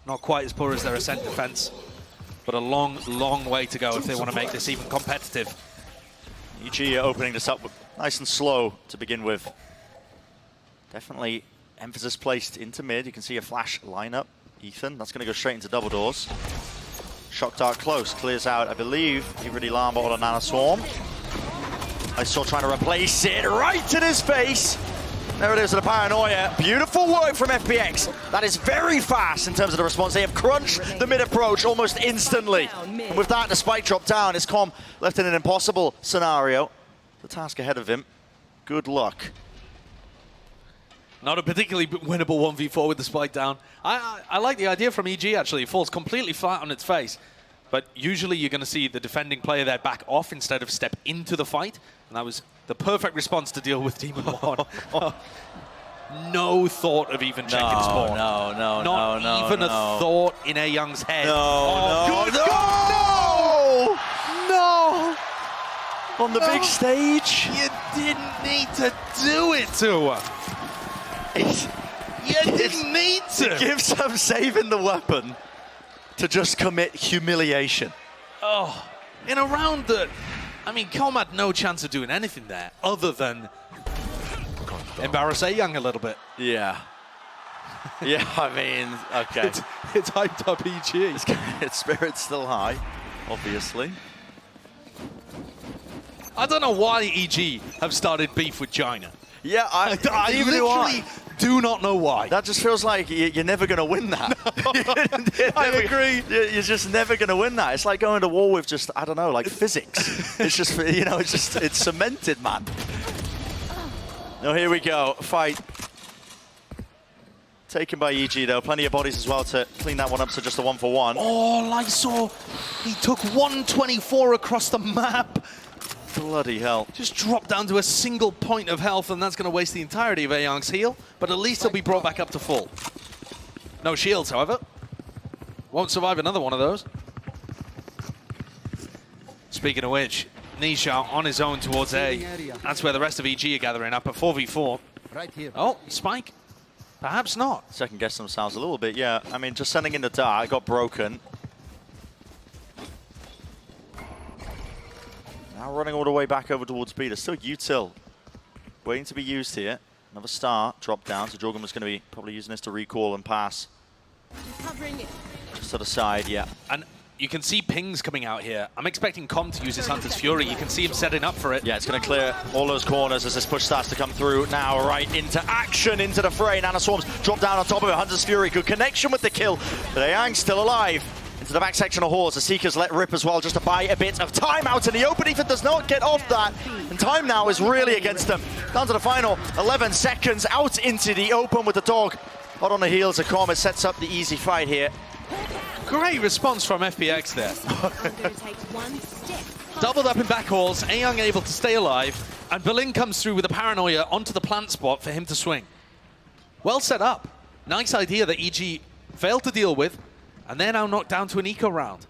Not quite as poor as their Ascent defense, but a long, long way to go if they want to make this even competitive. EG opening this up nice and slow to begin with. Definitely emphasis placed into mid. You can see a flash lineup. Ethan, that's going to go straight into double doors. Shock dart close, clears out, I believe, he really lambo on a Nana Swarm. I saw trying to replace it right in his face. There it is to the Paranoia. Beautiful work from FPX. That is very fast in terms of the response. They have crunched the mid approach almost instantly. And with that, the spike drop down, his comm left in an impossible scenario. The task ahead of him. Good luck. Not a particularly winnable 1v4 with the spike down. I like the idea from EG, actually. It falls completely flat on its face. But usually you're going to see the defending player there back off instead of step into the fight. And that was the perfect response to deal with Demon 1. no thought of even checking spawn. Not even a thought in A Young's head. No! On the big stage. You didn't need to do it to her. You didn't need to. Give some saving the weapon to just commit humiliation. Oh, in a round that, I mean, Com had no chance of doing anything there other than embarrass A Young a little bit. Yeah. Yeah, I mean, okay. It's hyped up EG. Its spirit's still high, obviously. I don't know why EG have started beef with China. Yeah, I literally do not know why. That just feels like you're never going to win that. I agree. You're just never going to win that. It's like going to war with just, I don't know, like physics. It's just, you know, it's cemented, man. No, here we go. Fight. Taken by EG, though. Plenty of bodies as well to clean that one up, so just a 1-for-1. Oh, Lysor, he took 124 across the map. Bloody hell. Just dropped down to a single point of health, and that's going to waste the entirety of A Young's heal, but at least he'll be brought back up to full. No shields, however. Won't survive another one of those. Speaking of which, Nisha on his own towards A. That's where the rest of EG are gathering up, a 4v4. Right here. Oh, Spike? Perhaps not. Second guess themselves a little bit, yeah. I mean, just sending in the dart, got broken. Now running all the way back over towards B. There's still util waiting to be used here. Another star drop down, so Jorgen was going to be probably using this to recall and pass. Just to the side, yeah. And you can see pings coming out here. I'm expecting Com to use his Hunter's Fury. You can see him setting up for it. Yeah, it's going to clear all those corners as this push starts to come through. Now right into action, into the fray. Nana Swarms drop down on top of it. Hunter's Fury, good connection with the kill. But Ayang's still alive. Into the back section of Horse. The Seekers let rip as well just to buy a bit of time out in the open. Ethan does not get off that. And time now is really against them. Down to the final 11 seconds out into the open with the dog. Hot on the heels of Com. It sets up the easy fight here. Great response from FPX there. Doubled up in back halls, A Young able to stay alive, and Berlin comes through with a paranoia onto the plant spot for him to swing. Well set up. Nice idea that EG failed to deal with, and they're now knocked down to an eco round.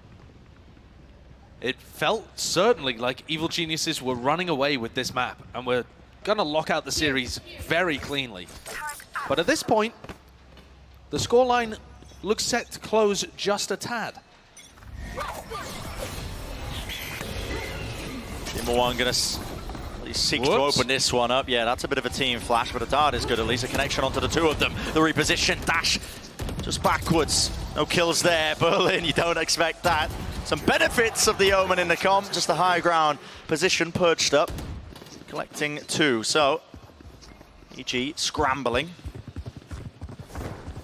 It felt certainly like Evil Geniuses were running away with this map, and were gonna lock out the series very cleanly. But at this point, the scoreline looks set to close just a tad. Team 1 going to seek to open this one up. Yeah, that's a bit of a team flash, but a dart is good. At least a connection onto the two of them. The reposition dash just backwards. No kills there. Berlin, you don't expect that. Some benefits of the Omen in the comp. Just the high ground position perched up. Collecting 2. So, EG scrambling.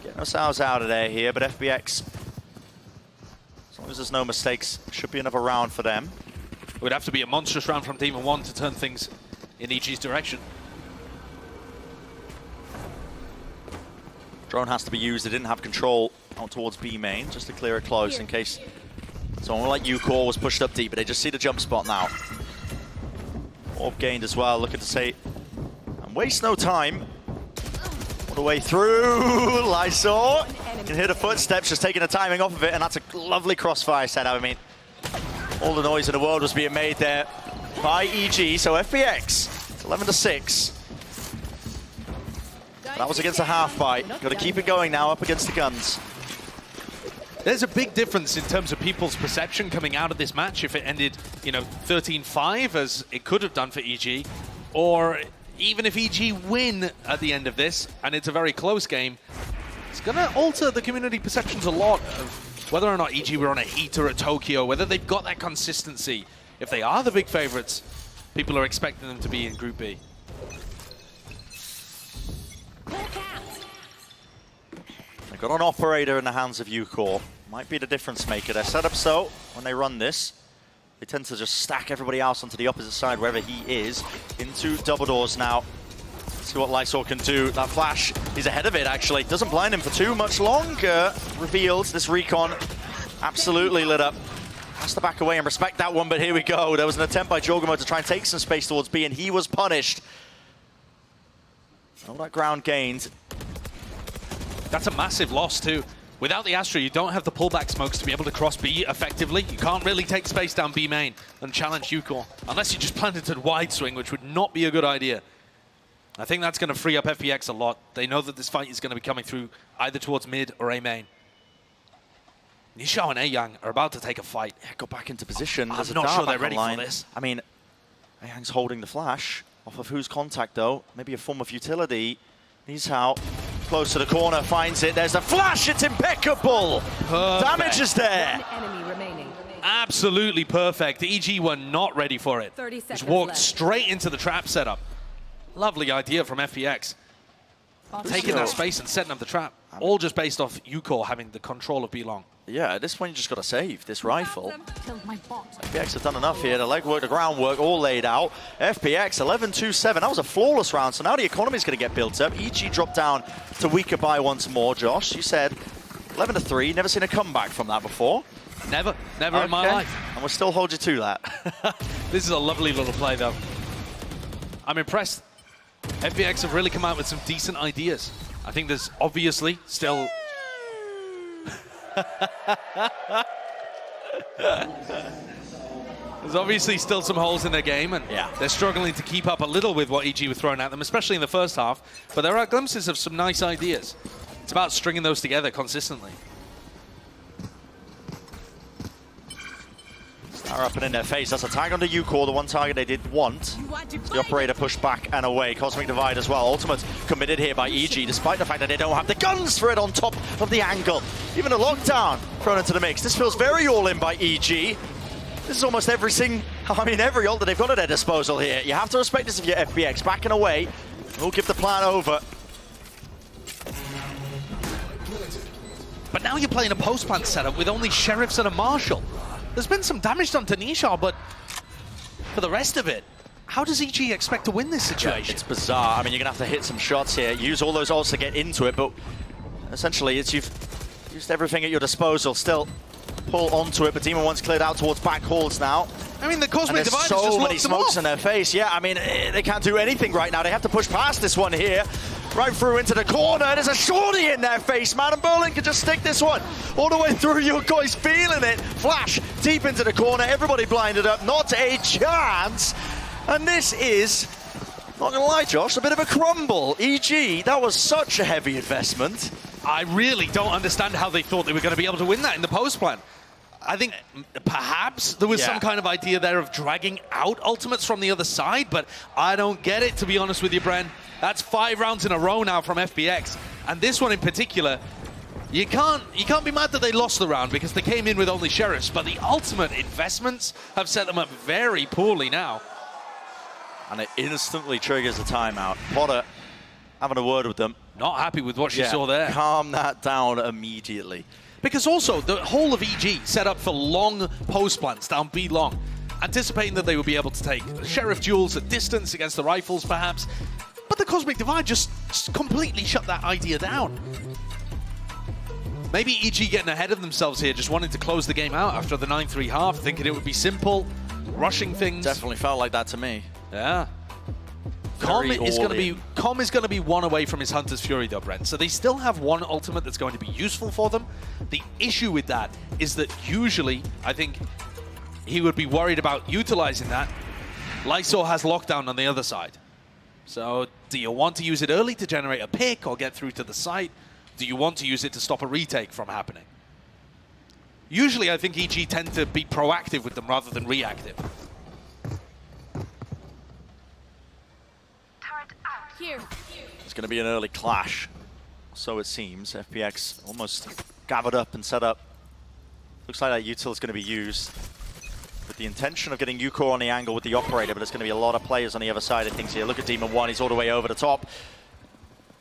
Getting ourselves out of there here, but FBX, as long as there's no mistakes, should be another round for them. It would have to be a monstrous round from Demon 1 to turn things in EG's direction. Drone has to be used. They didn't have control out towards B main, just to clear it close in case someone like Ucore was pushed up deep, but they just see the jump spot now. Orb gained as well, looking to say, and waste no time. All the way through, Lysor can hear the footsteps, just taking the timing off of it, and that's a lovely crossfire setup. I mean, all the noise in the world was being made there by EG, so FBX, it's 11-6. That was against a half bite. Got to keep it going now, up against the guns. There's a big difference in terms of people's perception coming out of this match if it ended, you know, 13-5, as it could have done for EG, or even if EG win at the end of this, and it's a very close game, it's going to alter the community perceptions a lot of whether or not EG were on a heater at Tokyo, whether they've got that consistency. If they are the big favorites, people are expecting them to be in Group B. They've got an operator in the hands of Ucore. Might be the difference maker. They're set up so, when they run this, they tend to just stack everybody else onto the opposite side, wherever he is, into double doors now. See what Lysor can do. That flash, he's ahead of it, actually. Doesn't blind him for too much longer. Reveals this recon. Absolutely lit up. Has to back away and respect that one, but here we go. There was an attempt by Jorgamo to try and take some space towards B, and he was punished. All that ground gained. That's a massive loss too. Without the Astra, you don't have the pullback smokes to be able to cross B effectively. You can't really take space down B main and challenge UCOR, unless you just planted a wide swing, which would not be a good idea. I think that's going to free up FPX a lot. They know that this fight is going to be coming through either towards mid or A main. Nishao and Aeyang are about to take a fight. Yeah, go back into position. I'm There's a not dart sure they're back ready online. for this. I mean, Aeyang's holding the flash. Off of whose contact, though? Maybe a form of utility. Nishao close to the corner, finds it. There's a flash. It's impeccable. Perfect. Damage is there. One enemy remaining. Absolutely perfect. EG were not ready for it. 30 Just seconds walked left. straight into the trap setup. Lovely idea from FPX. Taking that space and setting up the trap. All just based off UCOR having the control of B long. Yeah, at this point you just got to save this rifle. FPX have done enough here. The legwork, the groundwork, all laid out. FPX 11-2-7. That was a flawless round, so now the economy's going to get built up. EG dropped down to weaker by once more. Josh, you said 11-3. Never seen a comeback from that before. Never in my life. And we'll still hold you to that. This is a lovely little play, though. I'm impressed. FPX have really come out with some decent ideas. I think there's obviously still... There's obviously still some holes in their game, and they're struggling to keep up a little with what EG were throwing at them, especially in the first half. But there are glimpses of some nice ideas. It's about stringing those together consistently. Are up and in their face. That's a tag onto UCOR, the one target they did want. The operator pushed back and away. Cosmic Divide as well. Ultimate committed here by EG, despite the fact that they don't have the guns for it on top of the angle. Even a lockdown thrown into the mix. This feels very all-in by EG. This is almost every ult that they've got at their disposal here. You have to respect this if you're FPX. Backing away. We'll give the plan over. But now you're playing a post-plant setup with only Sheriffs and a Marshal. There's been some damage done to Nishao, but for the rest of it, how does EG expect to win this situation? Yeah, it's bizarre. I mean, you're going to have to hit some shots here. Use all those ults to get into it, but essentially you've used everything at your disposal. Still pull onto it, but Demon One's cleared out towards back halls now. I mean, the Cosmic Divide so has just many locked them smokes off. in their face. Yeah, I mean, they can't do anything right now. They have to push past this one here. Right through into the corner. There's a shorty in their face, man. And Berlin can just stick this one all the way through. Your guys feeling it. Flash deep into the corner. Everybody blinded up. Not a chance. And this is, not gonna lie, Josh, a bit of a crumble. EG, that was such a heavy investment. I really don't understand how they thought they were going to be able to win that in the post plan. I think perhaps there was some kind of idea there of dragging out ultimates from the other side, but I don't get it, to be honest with you, Bren. That's 5 rounds in a row now from FPX. And this one in particular, you can't be mad that they lost the round because they came in with only Sheriffs, but the ultimate investments have set them up very poorly now. And it instantly triggers a timeout. Potter having a word with them. Not happy with what she saw there. Calm that down immediately. Because also, the whole of EG set up for long post plants down B long, anticipating that they would be able to take Sheriff duels at distance against the rifles, perhaps. But the Cosmic Divide just completely shut that idea down. Maybe EG getting ahead of themselves here, just wanting to close the game out after the 9-3 half, thinking it would be simple, rushing things. Definitely felt like that to me. Yeah. Com is going to be one away from his Hunter's Fury though, Brent. So they still have one ultimate that's going to be useful for them. The issue with that is that usually, I think he would be worried about utilizing that. Lysor has lockdown on the other side. So do you want to use it early to generate a pick or get through to the site? Do you want to use it to stop a retake from happening? Usually I think EG tend to be proactive with them rather than reactive. It's going to be an early clash, so it seems. FPX almost gathered up and set up. Looks like that util is going to be used with the intention of getting UCOR on the angle with the operator, but there's going to be a lot of players on the other side of things here. Look at Demon One, he's all the way over the top.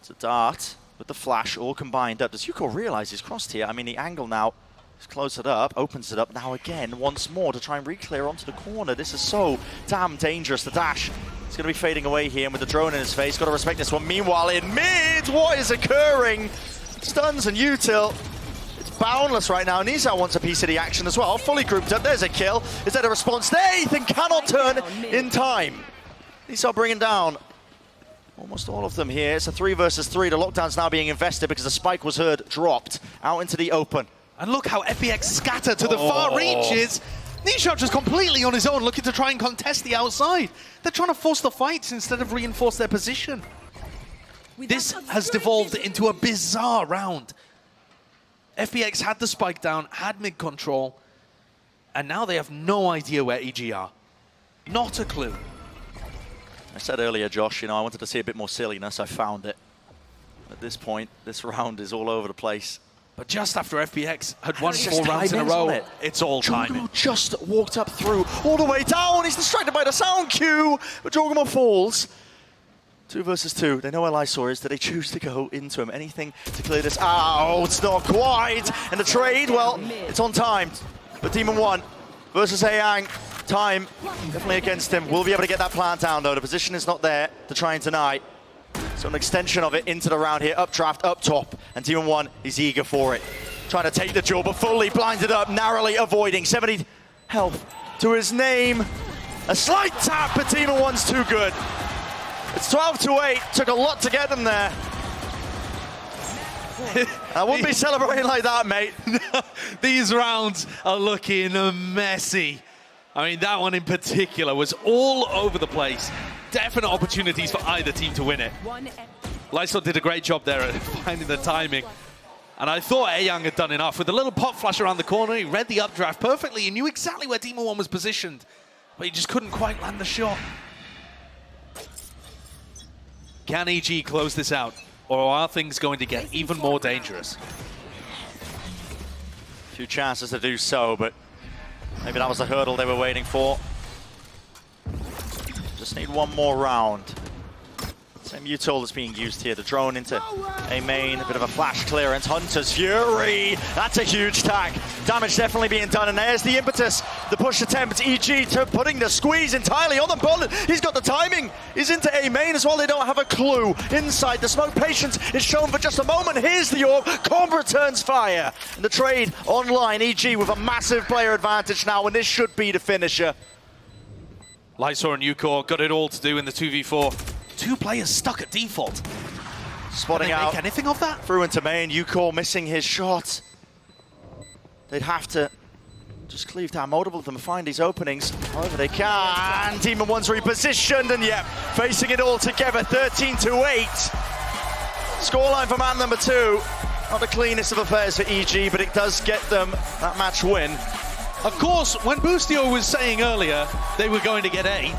It's a dart with the flash all combined up. Does UCOR realize he's crossed here? I mean, the angle now has closed it up, opens it up now again, once more to try and re-clear onto the corner. This is so damn dangerous. The dash is going to be fading away here, and with the drone in his face, got to respect this one. Meanwhile, in mid, what is occurring? Stuns and util. It's boundless right now. Nishao wants a piece of the action as well. Fully grouped up. There's a kill. Is that a response? Nathan cannot turn in time. Nishao bringing down Almost all of them here. It's a 3 versus 3. The lockdown's now being invested because the spike was heard dropped out into the open. And look how FPX scatter to the far reaches. Nishan just completely on his own, looking to try and contest the outside. They're trying to force the fights instead of reinforce their position. This has devolved into a bizarre round. FPX had the spike down, had mid control, and now they have no idea where EG are. Not a clue. I said earlier, Josh, I wanted to see a bit more silliness. I found it. At this point, this round is all over the place. But just after FPX had won 4 rounds in a row, it's all timing. Jorgamo just walked up through, all the way down. He's distracted by the sound cue, but Jorgamo falls. 2 versus 2. They know where Lysor is. Do they choose to go into him? Anything to clear this out? It's not quite. And the trade, well, it's on time. But Demon 1 versus Aang. Time definitely against him. We'll be able to get that plant down, though. The position is not there to try and deny. So an extension of it into the round here. Updraft, up top. And Demon 1 is eager for it. Trying to take the jewel, but fully blinded up, narrowly avoiding. 70 health to his name. A slight tap, but Demon 1's too good. It's 12-8. Took a lot to get them there. I wouldn't be celebrating like that, mate. These rounds are looking messy. I mean, that one in particular was all over the place. Definite opportunities for either team to win it. Lysor did a great job there at finding the timing. And I thought Aang had done enough. With a little pop flash around the corner, he read the updraft perfectly. He knew exactly where Demon 1 was positioned. But he just couldn't quite land the shot. Can EG close this out? Or are things going to get even more dangerous? A few chances to do so, but maybe that was the hurdle they were waiting for. Just need one more round. Same util that's being used here. The drone into a main, a bit of a flash clearance. Hunter's Fury, that's a huge tag. Damage definitely being done, and there's the impetus. The push attempt, EG to putting the squeeze entirely on the bullet. He's got the timing. He's into a main as well. They don't have a clue. Inside, the smoke patience is shown for just a moment. Here's the orb. Comb returns fire. And the trade online, EG with a massive player advantage now, and this should be the finisher. Lysor and Yukor got it all to do in the 2v4. 2 players stuck at default. Spotting out. Make anything of that? Through into main. Yukor missing his shot. They'd have to just cleave down multiple of them and find these openings. However they can. Demon 1's repositioned, and yeah, facing it all together. 13-8. Scoreline for man number 2. Not the cleanest of affairs for EG, but it does get them that match win. Of course, when Boostio was saying earlier they were going to get 8,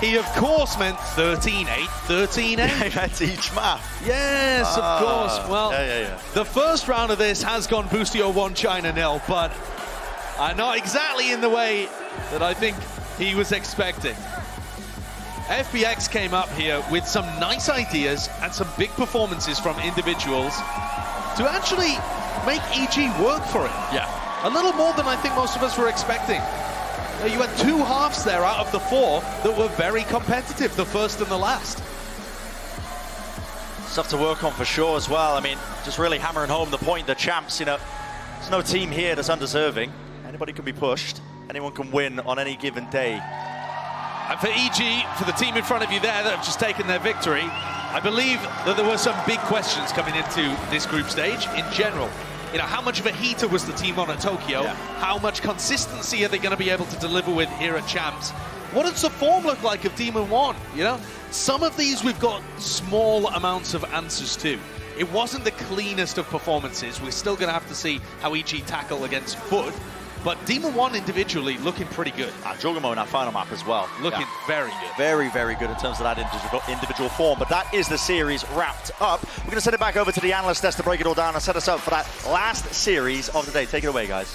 he of course meant 13-8, 13-8. That's each map. Yes, of course. Well, yeah. The first round of this has gone Boostio 1, China 0, but not exactly in the way that I think he was expecting. FPX came up here with some nice ideas and some big performances from individuals to actually make EG work for it. Yeah. A little more than I think most of us were expecting. You had 2 halves there out of the 4 that were very competitive, the first and the last. Stuff to work on for sure as well. I mean, just really hammering home the point, the champs, there's no team here that's undeserving. Anybody can be pushed. Anyone can win on any given day. And for EG, for the team in front of you there that have just taken their victory, I believe that there were some big questions coming into this group stage in general. How much of a heater was the team on at Tokyo? Yeah. How much consistency are they going to be able to deliver with here at Champs? What does the form look like of Demon 1? Some of these we've got small amounts of answers to. It wasn't the cleanest of performances. We're still going to have to see how EG tackle against Foot. But Demon 1 individually looking pretty good. Jorgamo in our final map as well. Looking very good. Very, very good in terms of that individual form. But that is the series wrapped up. We're going to send it back over to the analyst desk to break it all down and set us up for that last series of the day. Take it away, guys.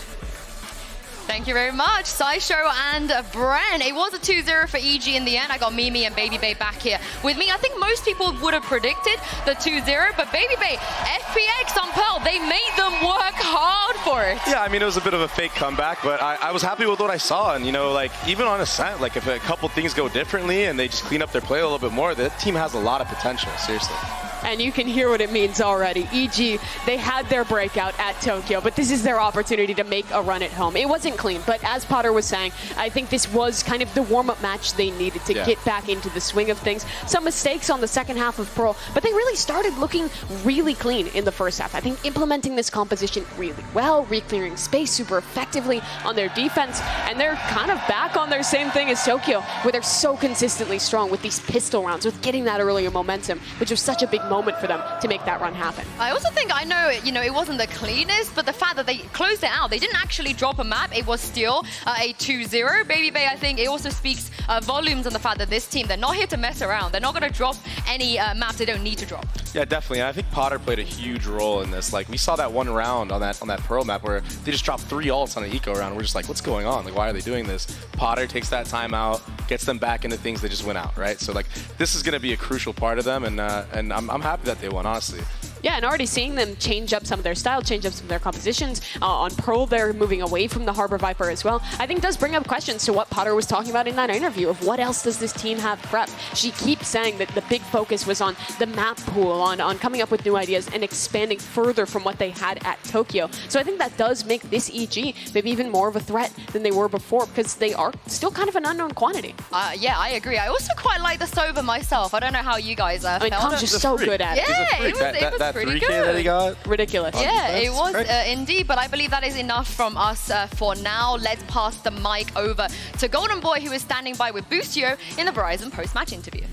Thank you very much, Sideshow and Bren. It was a 2-0 for EG in the end. I got Mimi and Baby Bay back here with me. I think most people would have predicted the 2-0, but Baby Bay, FPX on Pearl, they made them work hard for it. Yeah, I mean, it was a bit of a fake comeback, but I was happy with what I saw. And, even on Ascent, if a couple things go differently and they just clean up their play a little bit more, the team has a lot of potential, seriously. and you can hear what it means already. EG, they had their breakout at Tokyo, but this is their opportunity to make a run at home. It wasn't clean, but as Potter was saying, I think this was kind of the warm-up match they needed to get back into the swing of things. Some mistakes on the second half of Pearl, but they really started looking really clean in the first half. I think implementing this composition really well, re-clearing space super effectively on their defense, and they're kind of back on their same thing as Tokyo, where they're so consistently strong with these pistol rounds, with getting that earlier momentum, which was such a big moment for them to make that run happen. I also think, I know, it wasn't the cleanest, but the fact that they closed it out, they didn't actually drop a map, it was still a 2-0. Baby Bay, I think it also speaks volumes on the fact that this team, they're not here to mess around. They're not going to drop any maps they don't need to drop. Yeah, definitely. And I think Potter played a huge role in this. Like, we saw that one round on that Pearl map where they just dropped 3 ults on an eco round. We're just like, what's going on? Like, why are they doing this? Potter takes that time out, gets them back into things they just went out, right? So, like, this is going to be a crucial part of them, and I'm happy that they won, honestly. Yeah, and already seeing them change up some of their style, change up some of their compositions. On Pearl, they're moving away from the Harbor Viper as well. I think does bring up questions to what Potter was talking about in that interview of what else does this team have prep. She keeps saying that the big focus was on the map pool, on coming up with new ideas and expanding further from what they had at Tokyo. So I think that does make this EG maybe even more of a threat than they were before, because they are still kind of an unknown quantity. Yeah, I agree. I also quite like the Sova myself. I don't know how you guys I mean, felt. Tom's just so good at it. Yeah, it was pretty 3K good. that he got? Ridiculous. Yeah, it was indeed, but I believe that is enough from us for now. Let's pass the mic over to Golden Boy, who is standing by with Boostio in the Verizon post-match interview.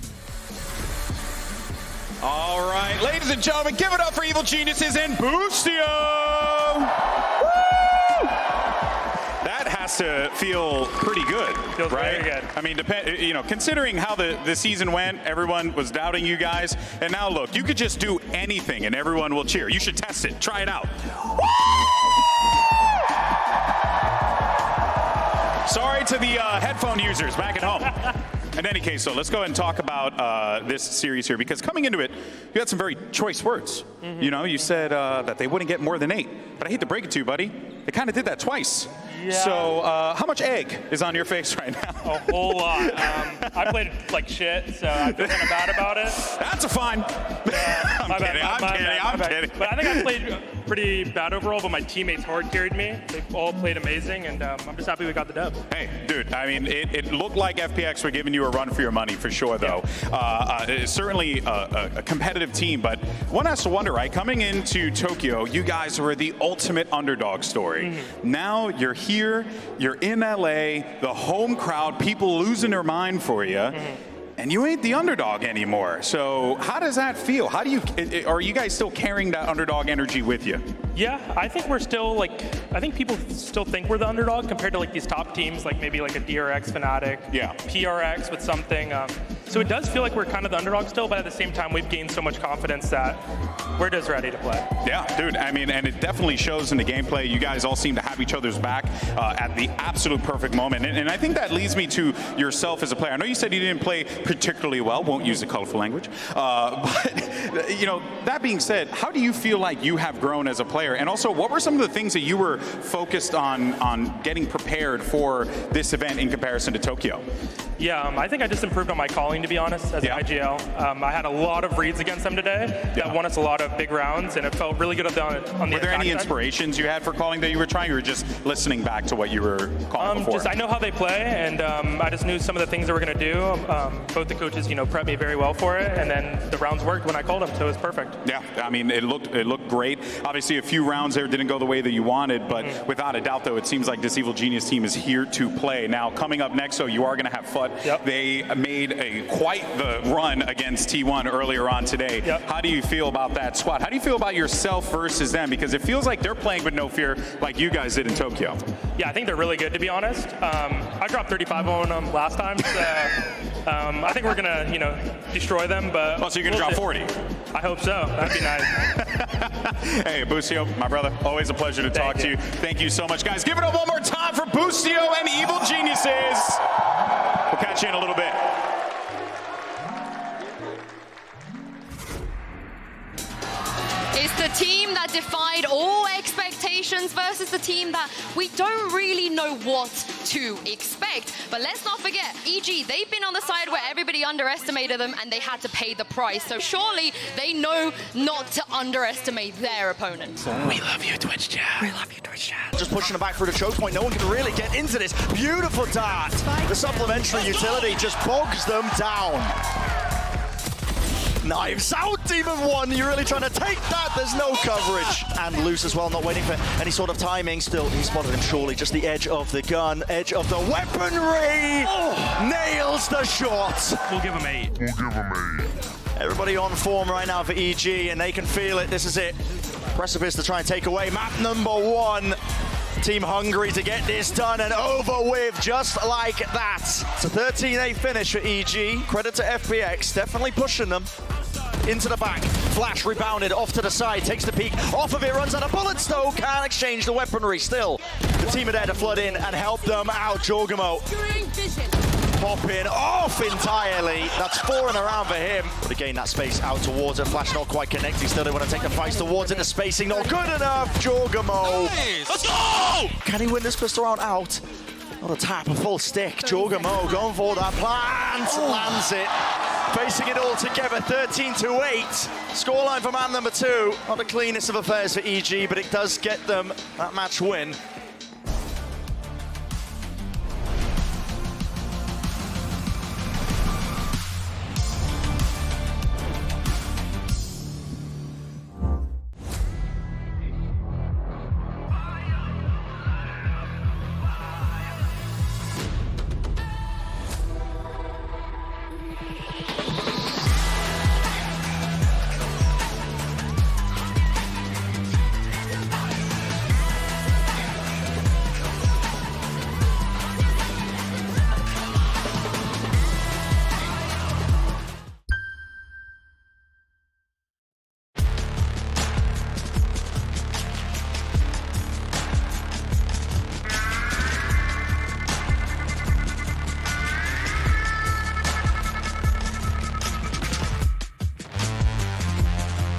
All right, ladies and gentlemen, give it up for Evil Geniuses and Boostio! Woo! That has to feel pretty good, Feels right? very good. I mean, considering how the season went, everyone was doubting you guys, and now look, you could just do anything and everyone will cheer. You should test it. Try it out. Woo! Sorry to the headphone users back at home. In any case, so let's go ahead and talk about this series here, because coming into it, you had some very choice words. You know, you said that they wouldn't get more than 8, but I hate to break it to you, buddy. They kind of did that twice. Yeah. So how much egg is on your face right now? A whole lot. I played like shit, so I feel kind of bad about it. That's a fine. I'm kidding. But I think I played pretty bad overall, but my teammates hard carried me. They all played amazing, and I'm just happy we got the dub. Hey, dude, I mean, it looked like FPX were giving you a run for your money for sure, though. It's certainly a competitive team, but one has to wonder, right? Coming into Tokyo, you guys were the ultimate underdog story. Now you're here, you're in LA, the home crowd, people losing their mind for you. And you ain't the underdog anymore. So how does that feel? How do you, are you guys still carrying that underdog energy with you? Yeah, I think we're still I think people still think we're the underdog compared to like these top teams, like maybe like a DRX Fnatic, PRX with something. So it does feel like we're kind of the underdog still, but at the same time, we've gained so much confidence that we're just ready to play. Yeah, dude, I mean, and it definitely shows in the gameplay. You guys all seem to have each other's back at the absolute perfect moment. And I think that leads me to yourself as a player. I know you said you didn't play particularly well, won't use the colorful language. But, you know, that being said, how do you feel like you have grown as a player? And also, what were some of the things that you were focused on getting prepared for this event in comparison to Tokyo? Yeah, I think I just improved on my calling, to be honest, as an IGL. I had a lot of reads against them today that won us a lot of big rounds, and it felt really good on the Were there any inspirations you had for calling that you were trying, or just listening back to what you were calling before? Just I know how they play, and I just knew some of the things they were going to do. Both the coaches, prepped me very well for it, and then the rounds worked when I called them, so it was perfect. Yeah, I mean, it looked great. Obviously, a few rounds there didn't go the way that you wanted, but without a doubt, though, it seems like this Evil Genius team is here to play. Now, coming up next, so you are going to have FUT. They made quite the run against T1 earlier on today. How do you feel about that squad? How do you feel about yourself versus them? Because it feels like they're playing with no fear like you guys did in Tokyo. Yeah, I think they're really good, to be honest. I dropped 35 on them last time, so I think we're going to, destroy them. But so you're going to drop 40? I hope so. That'd be nice. Hey, Boostio, my brother, always a pleasure to talk to you. Thank you so much, guys. Give it up one more time for Boostio and Evil Geniuses. We'll catch you in a little bit. It's the team that defied all expectations versus the team that we don't really know what to expect. But let's not forget, EG, they've been on the side where everybody underestimated them and they had to pay the price. So surely they know not to underestimate their opponent. We love you, Twitch chat. We love you, Twitch chat. Just pushing it back through the choke point. No one can really get into this. Beautiful dart. The supplementary utility just bogs them down. Knives out, Demon One. You're really trying to take that. There's no coverage. And loose as well, not waiting for any sort of timing. Still, he spotted him surely. Just the edge of the gun, edge of the weaponry. Oh, nails the shot. We'll give him 8. Everybody on form right now for EG, and they can feel it. This is it. Precipice to try and take away map number 1. Team hungry to get this done and over with just like that. It's a 13-8 finish for EG. Credit to FPX, definitely pushing them. Into the back, Flash rebounded off to the side, takes the peek, off of it, runs out of bullets though, can't exchange the weaponry still. The team are there to flood in and help them out. Jorgamo popping off entirely. That's 4 in a round for him. But again, that space out towards it. Flash not quite connecting. Still they want to take the fights towards it. The spacing not good enough. Jorgamo. Nice. Let's go! Can he win this pistol round out? Not a tap, a full stick. Jorgamo going for that plant. Lands it. Facing it all together, 13-8. Scoreline for man number 2. Not the cleanest of affairs for EG, but it does get them that match win.